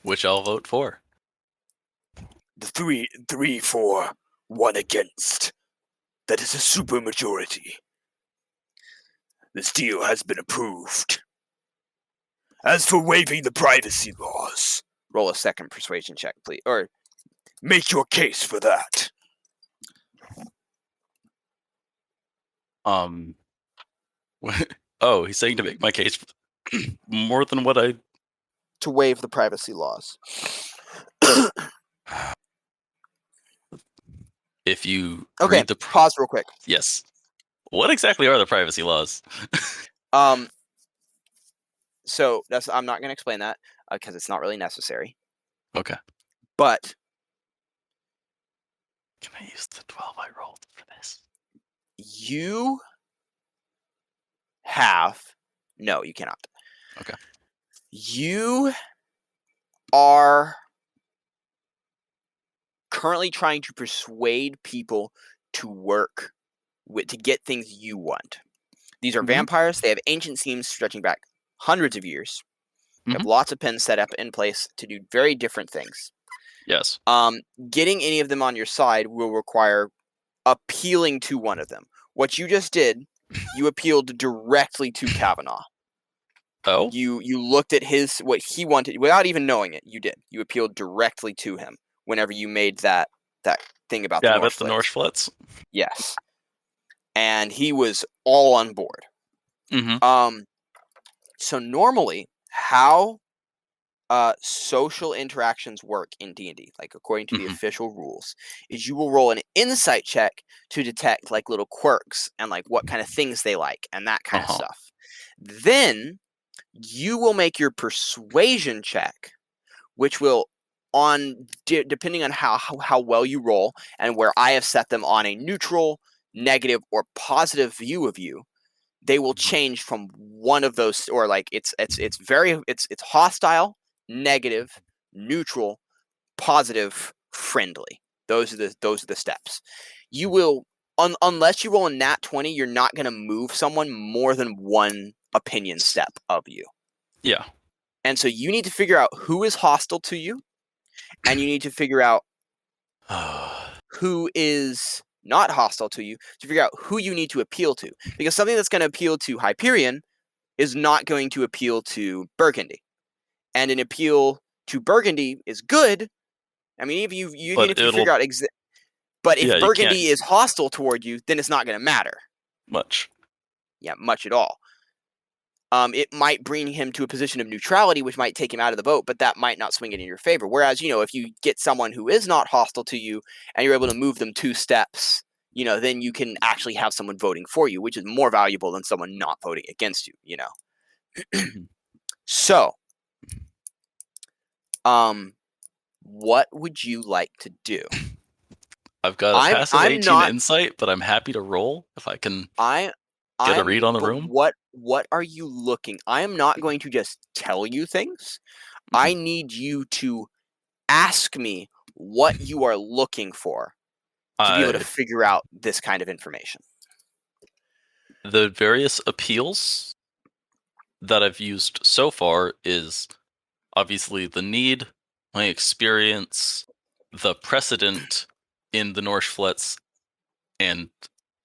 Which I'll vote for. The 3 for, 1 against. That is a supermajority. This deal has been approved. As for waiving the privacy laws, roll a second persuasion check, please. Or make your case for that. Oh, he's saying to make my case more than what I... To waive the privacy laws. If you okay, read the... pause real quick. Yes. What exactly are the privacy laws? So I'm not going to explain that because it's not really necessary. Okay. But can I use the 12 I rolled for this? You have... No, you cannot. Okay. You are currently trying to persuade people to work to get things you want. These are vampires. They have ancient schemes stretching back hundreds of years. They have lots of pens set up in place to do very different things. Yes. Getting any of them on your side will require appealing to one of them. What you just did, you appealed directly to Kavanaugh. Oh? You looked at what he wanted without even knowing it. You did. You appealed directly to him whenever you made that thing about the Norshflets. Yes. And he was all on board. So normally, how social interactions work in D&D, like according to the official rules, is you will roll an insight check to detect like little quirks and like what kind of things they like and that kind of stuff. Then you will make your persuasion check, which will, depending on how well you roll and where I have set them on a neutral, negative, or positive view of you, they will change from one of those, or like it's hostile, negative, neutral, positive, friendly. Those are the steps. You will, unless you roll a nat 20, you're not going to move someone more than one opinion step of you. Yeah. And so you need to figure out who is hostile to you, and you need to figure out who is not hostile to you, to figure out who you need to appeal to. Because something that's going to appeal to Hyperion is not going to appeal to Burgundy. And an appeal to Burgundy is good. I mean, even if you figure out but if Burgundy is hostile toward you, then it's not going to matter. Much. Yeah, much at all. It might bring him to a position of neutrality, which might take him out of the vote, but that might not swing it in your favor. Whereas, if you get someone who is not hostile to you and you're able to move them 2 steps, then you can actually have someone voting for you, which is more valuable than someone not voting against you, So, what would you like to do? I've got a passive 18 insight, but I'm happy to roll if I can get a read on the room. What are you looking? I am not going to just tell you things. I need you to ask me what you are looking for to be able to figure out this kind of information. the various appeals that I've used so far is obviously the need, my experience, the precedent in the Norse and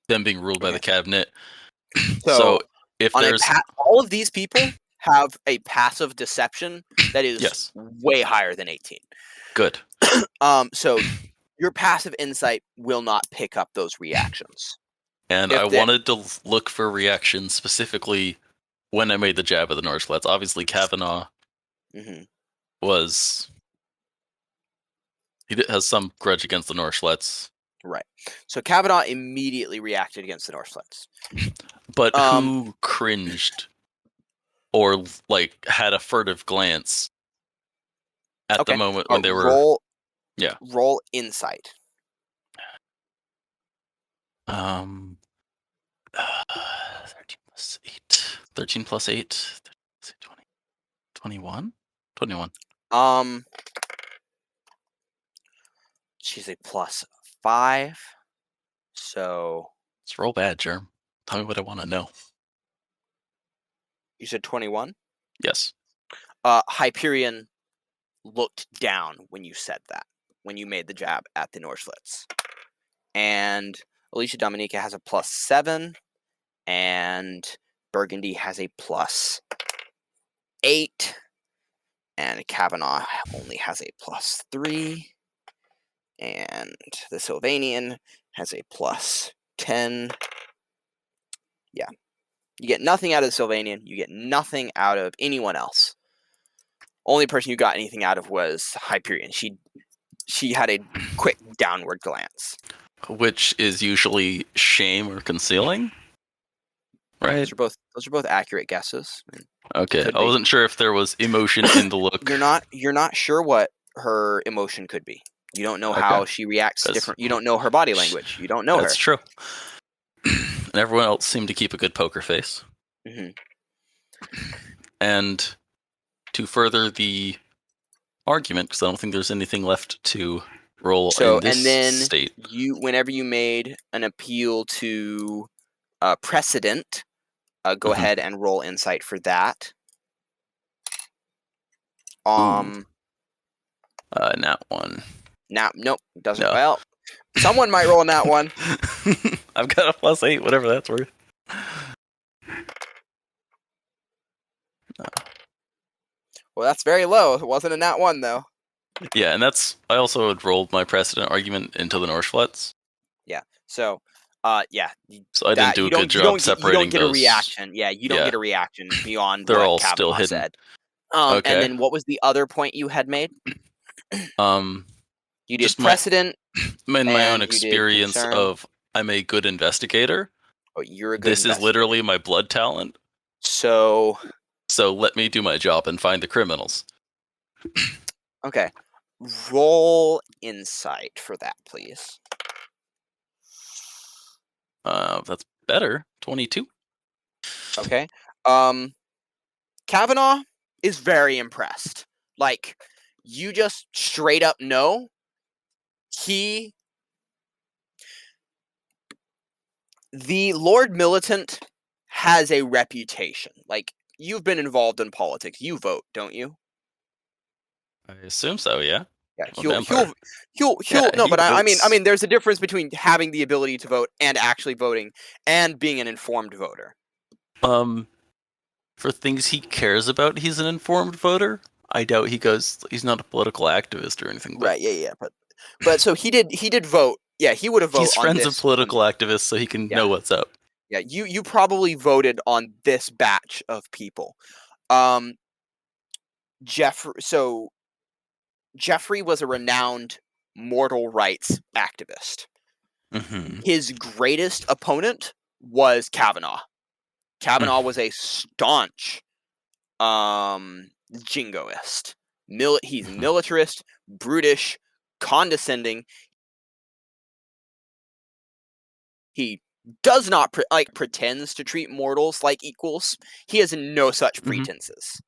them being ruled by the Okay. cabinet. So, if on there's all of these people have a passive deception that is yes, way higher than 18. good. So your passive insight will not pick up those reactions. And If I the- wanted to look for reactions specifically when I made the jab at the Norse. Obviously, Kavanaugh Mhm. has some grudge against the Norse. Right. So Kavanaugh immediately reacted against the Norselets. But who cringed or like had a furtive glance at the moment when they were roll insight. 13 plus 8. 13 plus 8. 20. 21? 21. She's a +5. So Let's roll bad, Germ. Tell me what I want to know. you said 21? Yes. Hyperion looked down when you said that, when you made the jab at the Norselets. And Alicia Dominica has a +7, and Burgundy has a +8, and Kavanaugh only has a +3, and the Sylvanian has a +10. Yeah. You get nothing out of the Sylvanian. You get nothing out of anyone else. Only person you got anything out of was Hyperion. She had a quick downward glance. Which is usually shame or concealing, right? Those are both accurate guesses. Okay, I wasn't sure if there was emotion in the look. You're not sure what her emotion could be. You don't know how she reacts different. You don't know her body language. You don't know her. That's true. And everyone else seemed to keep a good poker face. Mm-hmm. And to further the argument, because I don't think there's anything left to roll in this state. Whenever you made an appeal to precedent, go ahead and roll insight for that. Nat 1. Nope, doesn't. No. Well, someone might roll a nat 1. I've got a +8, whatever that's worth. Well, that's very low. It wasn't a nat 1 though. Yeah, and I also had rolled my precedent argument into the Norse. Yeah. So, yeah. So I didn't do a good job separating those. You don't get a reaction. Yeah, you don't get a reaction beyond They're what all Kavanaugh still hidden. said. Okay. And then what was the other point you had made? You did just precedent. My own experience of I'm a good investigator. Oh, you're a good investigator. This is literally my blood talent. So let me do my job and find the criminals. Okay. Roll insight for that, please. That's better. 22. Okay. Kavanaugh is very impressed. Like, you just straight up know the Lord Militant has a reputation. Like, you've been involved in politics. You vote, don't you? I assume so, yeah. Yeah, I mean, there's a difference between having the ability to vote and actually voting and being an informed voter. For things he cares about, he's an informed voter. I doubt he's not a political activist or anything. Right, yeah. But so he did vote. Yeah, he would have voted. He's friends of political activists, so he can know what's up. Yeah, you probably voted on this batch of people. Jeffrey was a renowned mortal rights activist. Mm-hmm. His greatest opponent was Kavanaugh. Kavanaugh was a staunch jingoist. He's militarist, brutish, condescending. He does not pretends to treat mortals like equals. He has no such pretenses.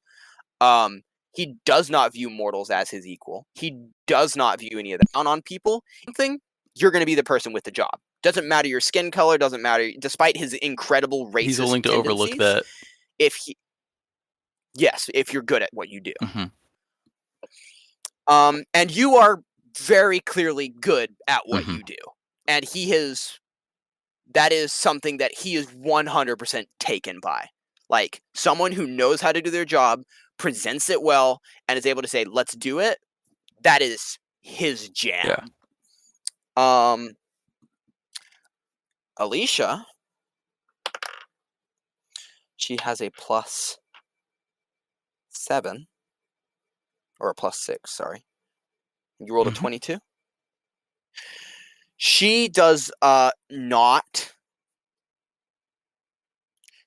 He does not view mortals as his equal. He does not view any of that on people. Thing you're going to be the person with the job. Doesn't matter your skin color, doesn't matter, despite his incredible racist He's willing to overlook tendencies, that. if you're good at what you do. Mm-hmm. And you are very clearly good at what Mhm. you do. And that is something that he is 100% taken by. Like, someone who knows how to do their job, presents it well, and is able to say, let's do it. That is his jam. Alicia, she has a +7 or a +6, sorry. You rolled a Mhm. 22. She does not.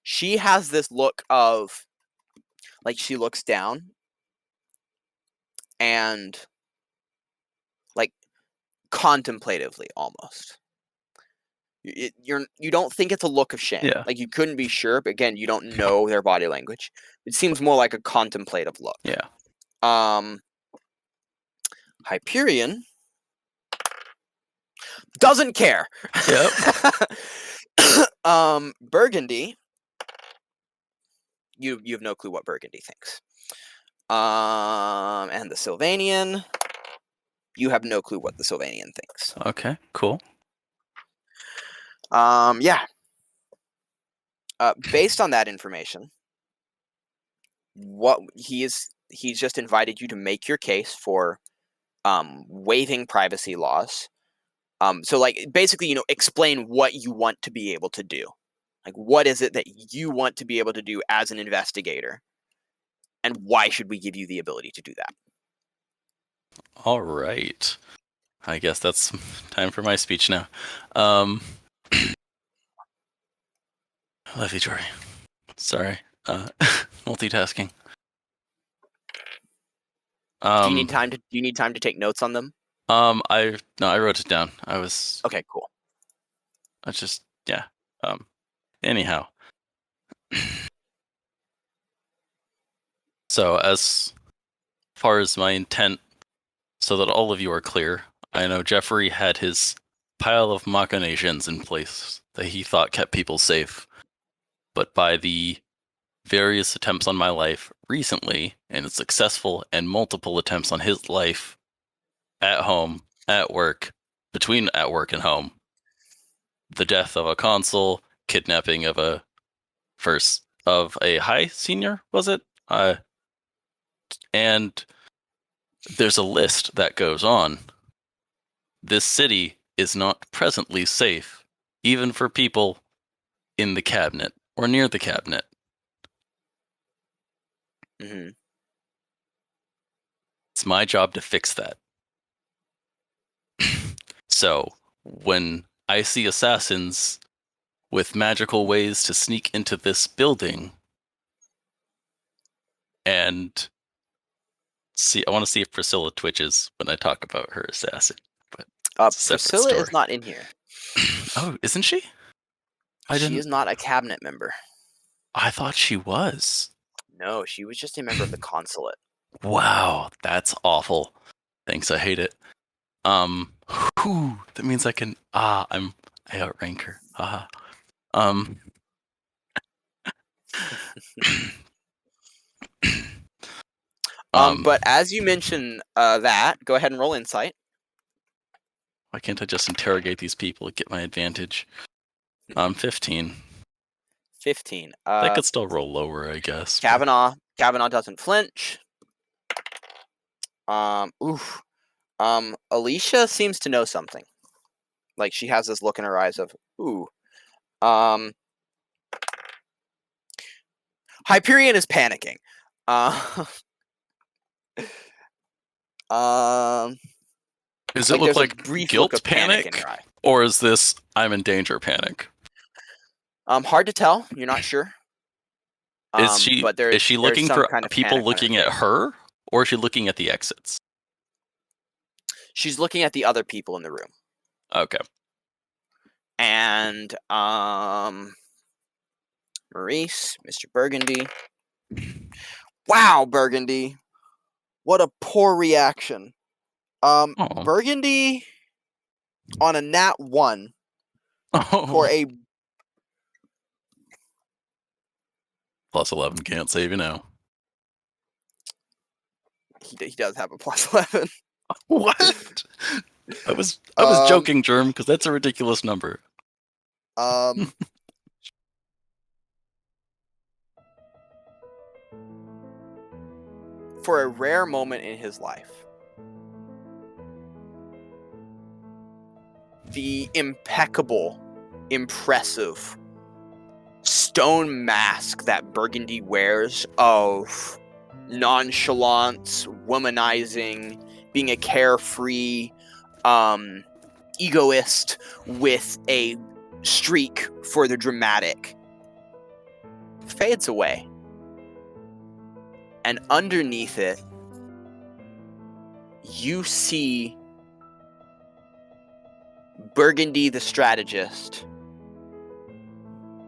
She has this look of, like, she looks down and, like, contemplatively almost. You don't think it's a look of shame. Yeah. Like, you couldn't be sure, but again, you don't know their body language. It seems more like a contemplative look. Yeah. Hyperion doesn't care. Yep. Burgundy, you have no clue what Burgundy thinks. And the Sylvanian, you have no clue what the Sylvanian thinks. Okay. Cool. Yeah. Based on that information, what he's just invited you to make your case for waiving privacy laws. So, like, basically, explain what you want to be able to do. Like, what is it that you want to be able to do as an investigator, and why should we give you the ability to do that? All right. I guess that's time for my speech now. Love you, Jory. Sorry. Multitasking. Do you need time to take notes on them? I wrote it down. Okay, cool. Yeah. Anyhow. So as far as my intent, so that all of you are clear, I know Jeffrey had his pile of machinations in place that he thought kept people safe. But by the various attempts on my life recently, and successful and multiple attempts on his life at home, at work, between at work and home, the death of a consul, kidnapping of a high senior, was it? And there's a list that goes on. This city is not presently safe, even for people in the cabinet or near the cabinet. Mm-hmm. It's my job to fix that. So when I see assassins with magical ways to sneak into this building and I want to see if Priscilla twitches when I talk about her assassin. But it's a separate Priscilla story. is not in here. Oh, isn't she? She is not a cabinet member. I thought she was. No, she was just a member of the consulate. Wow, that's awful. Thanks, I hate it. That means I can. I outrank her. Haha. But as you mention that, go ahead and roll insight. Why can't I just interrogate these people to get my advantage? 15. 15. That could still roll lower, I guess. Kavanaugh doesn't flinch. Alicia seems to know something. Like, she has this look in her eyes of, ooh. Hyperion is panicking. Does it look like brief guilt look of panic in panic? her eye. Or is this I'm in danger panic? Hard to tell. You're not sure. Is she looking for kind of people looking at her, or is she looking at the exits? She's looking at the other people in the room. Okay. And Maurice, Mr. Burgundy. Wow, Burgundy. What a poor reaction. Burgundy on a nat 1 for a Plus 11 can't save you now. he does have a plus 11. What? I was Um, joking, Germ, because that's a ridiculous number. For a rare moment in his life, the impeccable, impressive stone mask that Burgundy wears of nonchalance, womanizing, being a carefree egoist with a streak for the dramatic fades away. And underneath it, you see Burgundy the strategist,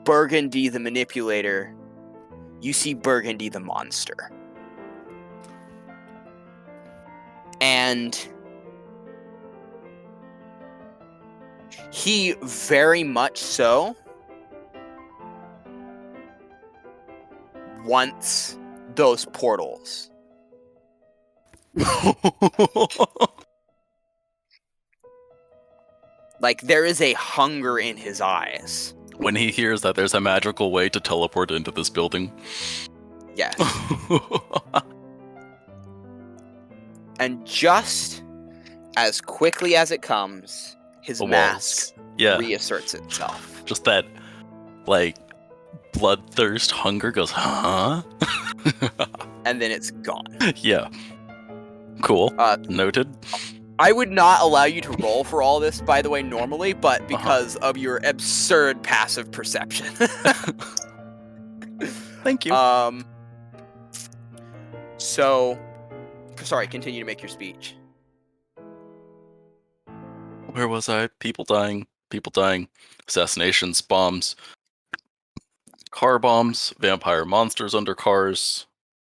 Burgundy the manipulator, you see Burgundy the monster. And he very much so wants those portals. Like, there is a hunger in his eyes. When he hears that there's a magical way to teleport into this building. Yes. And just as quickly as it comes, his The mask walls. Yeah. reasserts itself. Just that, like, bloodthirst hunger goes, huh? And then it's gone. Yeah. Cool. Noted. I would not allow you to roll for all this, by the way, normally, but because of your absurd passive perception. Thank you. So, sorry, continue to make your speech. Where was I? People dying, assassinations, bombs, car bombs, vampire monsters under cars.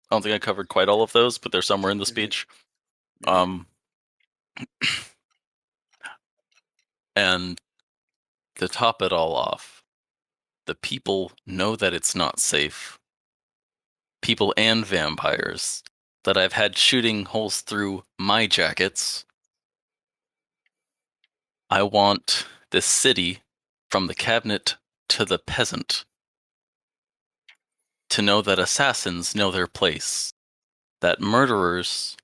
I don't think I covered quite all of those, but they're somewhere in the speech. And to top it all off, the people know that it's not safe. People and vampires that I've had shooting holes through my jackets. I want this city, from the cabinet to the peasant, to know that assassins know their place, that murderers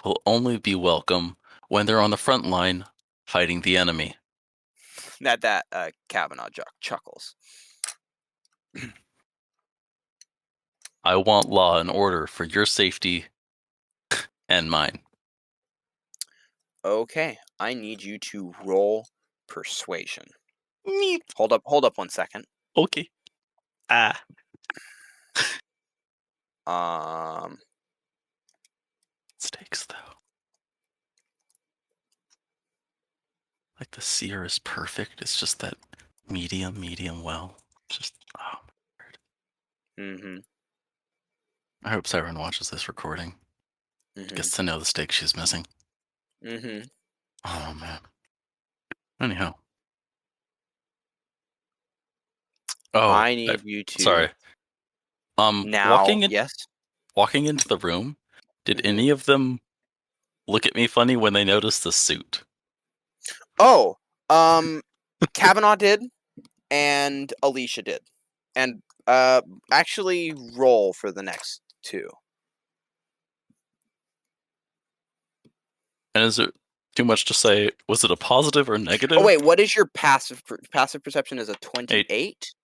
will only be welcome when they're on the front line fighting the enemy. That Kavanaugh chuckles. I want law and order for your safety and mine. Okay, I need you to roll persuasion. Neat. Hold up 1 second. Okay. Steaks, though. Like, the sear is perfect. It's just that medium well. Just, oh my word. Mm-hmm. I hope Siren watches this recording. Gets to know the steak she's missing. Mm-hmm. Oh, man. Anyhow. Oh, I need you to... Sorry. Now, yes? Walking into the room, did any of them look at me funny when they noticed the suit? Oh, Kavanaugh did, and Alicia did. And, actually roll for the next 2. And is it too much to say, was it a positive or negative? Oh, wait, what is your passive perception is a 28?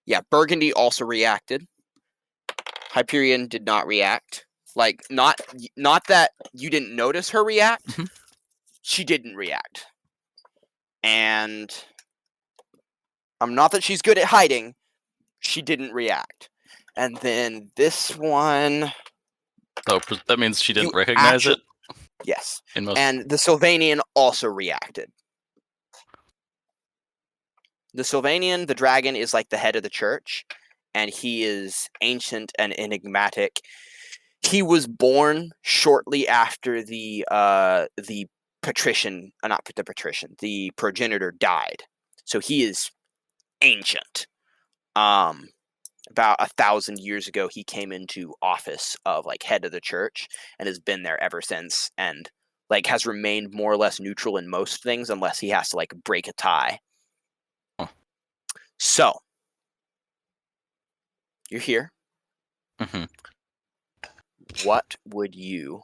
Yeah, Burgundy also reacted. Hyperion did not react. Like, not that you didn't notice her react. She didn't react. And not that she's good at hiding. She didn't react. And then this one... Oh, that means she didn't recognize it? Yes. And the Sylvanian also reacted. The Sylvanian, the dragon, is like the head of the church, and he is ancient and enigmatic. He was born shortly after the the progenitor died. So he is ancient. About 1,000 years ago, he came into office of like head of the church and has been there ever since, and like has remained more or less neutral in most things unless he has to like break a tie. Huh. So you're here. Mm-hmm. What would you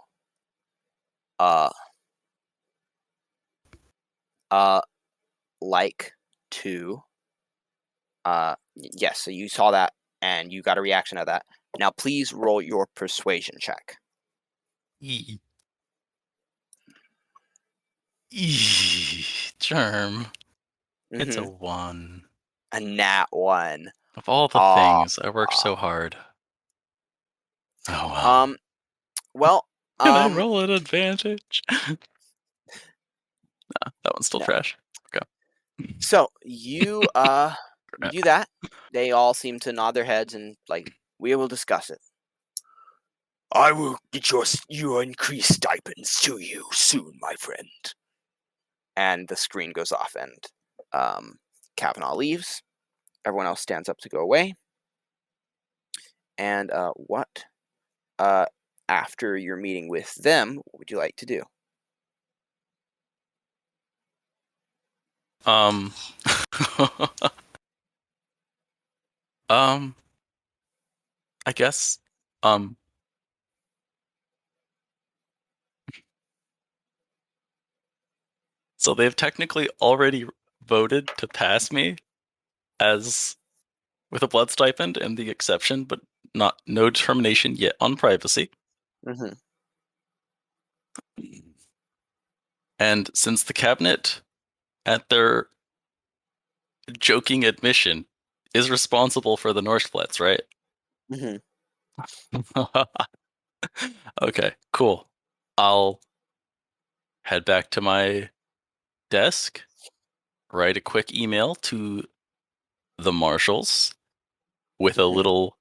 like to yes, so you saw that and you got a reaction of that. Now please roll your persuasion check. Germ. It's a Mhm. 1. A nat 1. Of all the things, I worked so hard. Oh well. Well, Can I roll an advantage? Nah, that one's still no. trash. Okay. So you do that. They all seem to nod their heads and like, we will discuss it. I will get your increased stipends to you soon, my friend. And the screen goes off, and Kavanaugh leaves. Everyone else stands up to go away. And after your meeting with them, what would you like to do? I guess, so they've technically already voted to pass me as with a blood stipend and the exception, but no determination yet on privacy. Mm-hmm. And since the cabinet, at their joking admission, is responsible for the Northflets, right? Mm-hmm. Okay, cool. I'll head back to my desk, write a quick email to the marshals with a little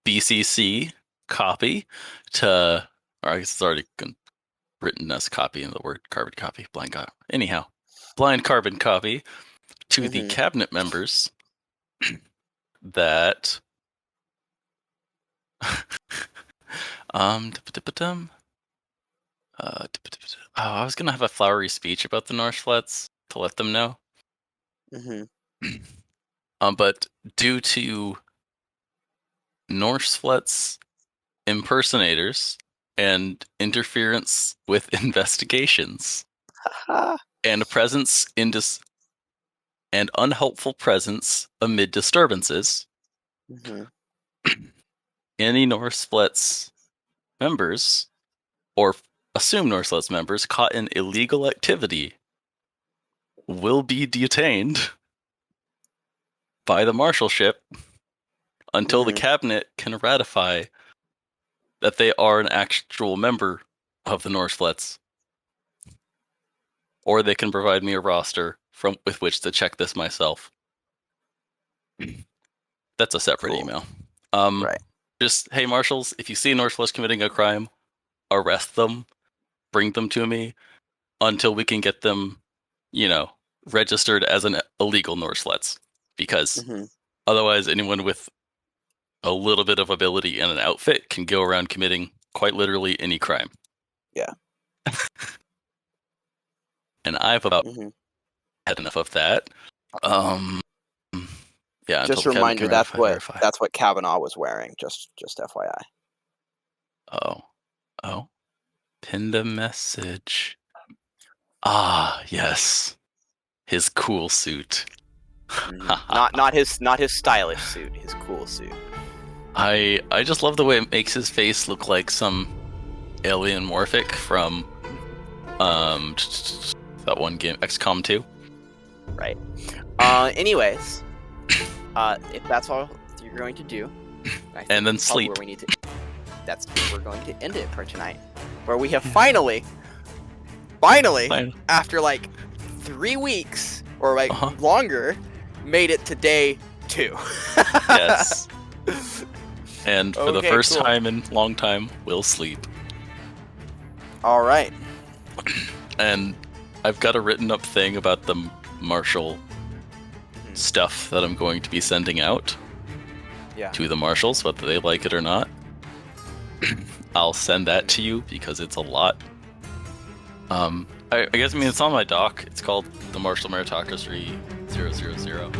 BCC copy to, or I guess it's already written as copy in the word carbon copy, blind copy. Anyhow, blind carbon copy to the cabinet members that I was gonna have a flowery speech about the Northflets to let them know. But due to Northflets impersonators and interference with investigations and presence in and unhelpful presence amid disturbances, any Northflets members or assumed Northflets members caught in illegal activity will be detained by the marshalship until the cabinet can ratify that they are an actual member of the Northflets, or they can provide me a roster with which to check this myself. That's a separate email. Right. Just, hey, marshals, if you see Northflets committing a crime, arrest them, bring them to me until we can get them, registered as an illegal Northflets. Because otherwise, anyone with a little bit of ability and an outfit can go around committing quite literally any crime. Yeah. And I've about had enough of that. Yeah. Just a reminder, that's what Kavanaugh was wearing. Just FYI. Oh. Pinned a message. Ah, yes. His cool suit. Not his stylish suit. His cool suit. I just love the way it makes his face look like some alien morphic from that one game, XCOM 2. Right. Anyways, if that's all you're going to do, and then sleep. That's where we're going to end it for tonight, where we have finally, after like 3 weeks or like longer, made it to day 2. Yes. And for the first time in a long time, we'll sleep. All right. And I've got a written up thing about the marshal stuff that I'm going to be sending out Yeah. to the marshals, whether they like it or not. I'll send that to you because it's a lot. I guess it's on my doc. It's called the Marshal Meritocracy 000.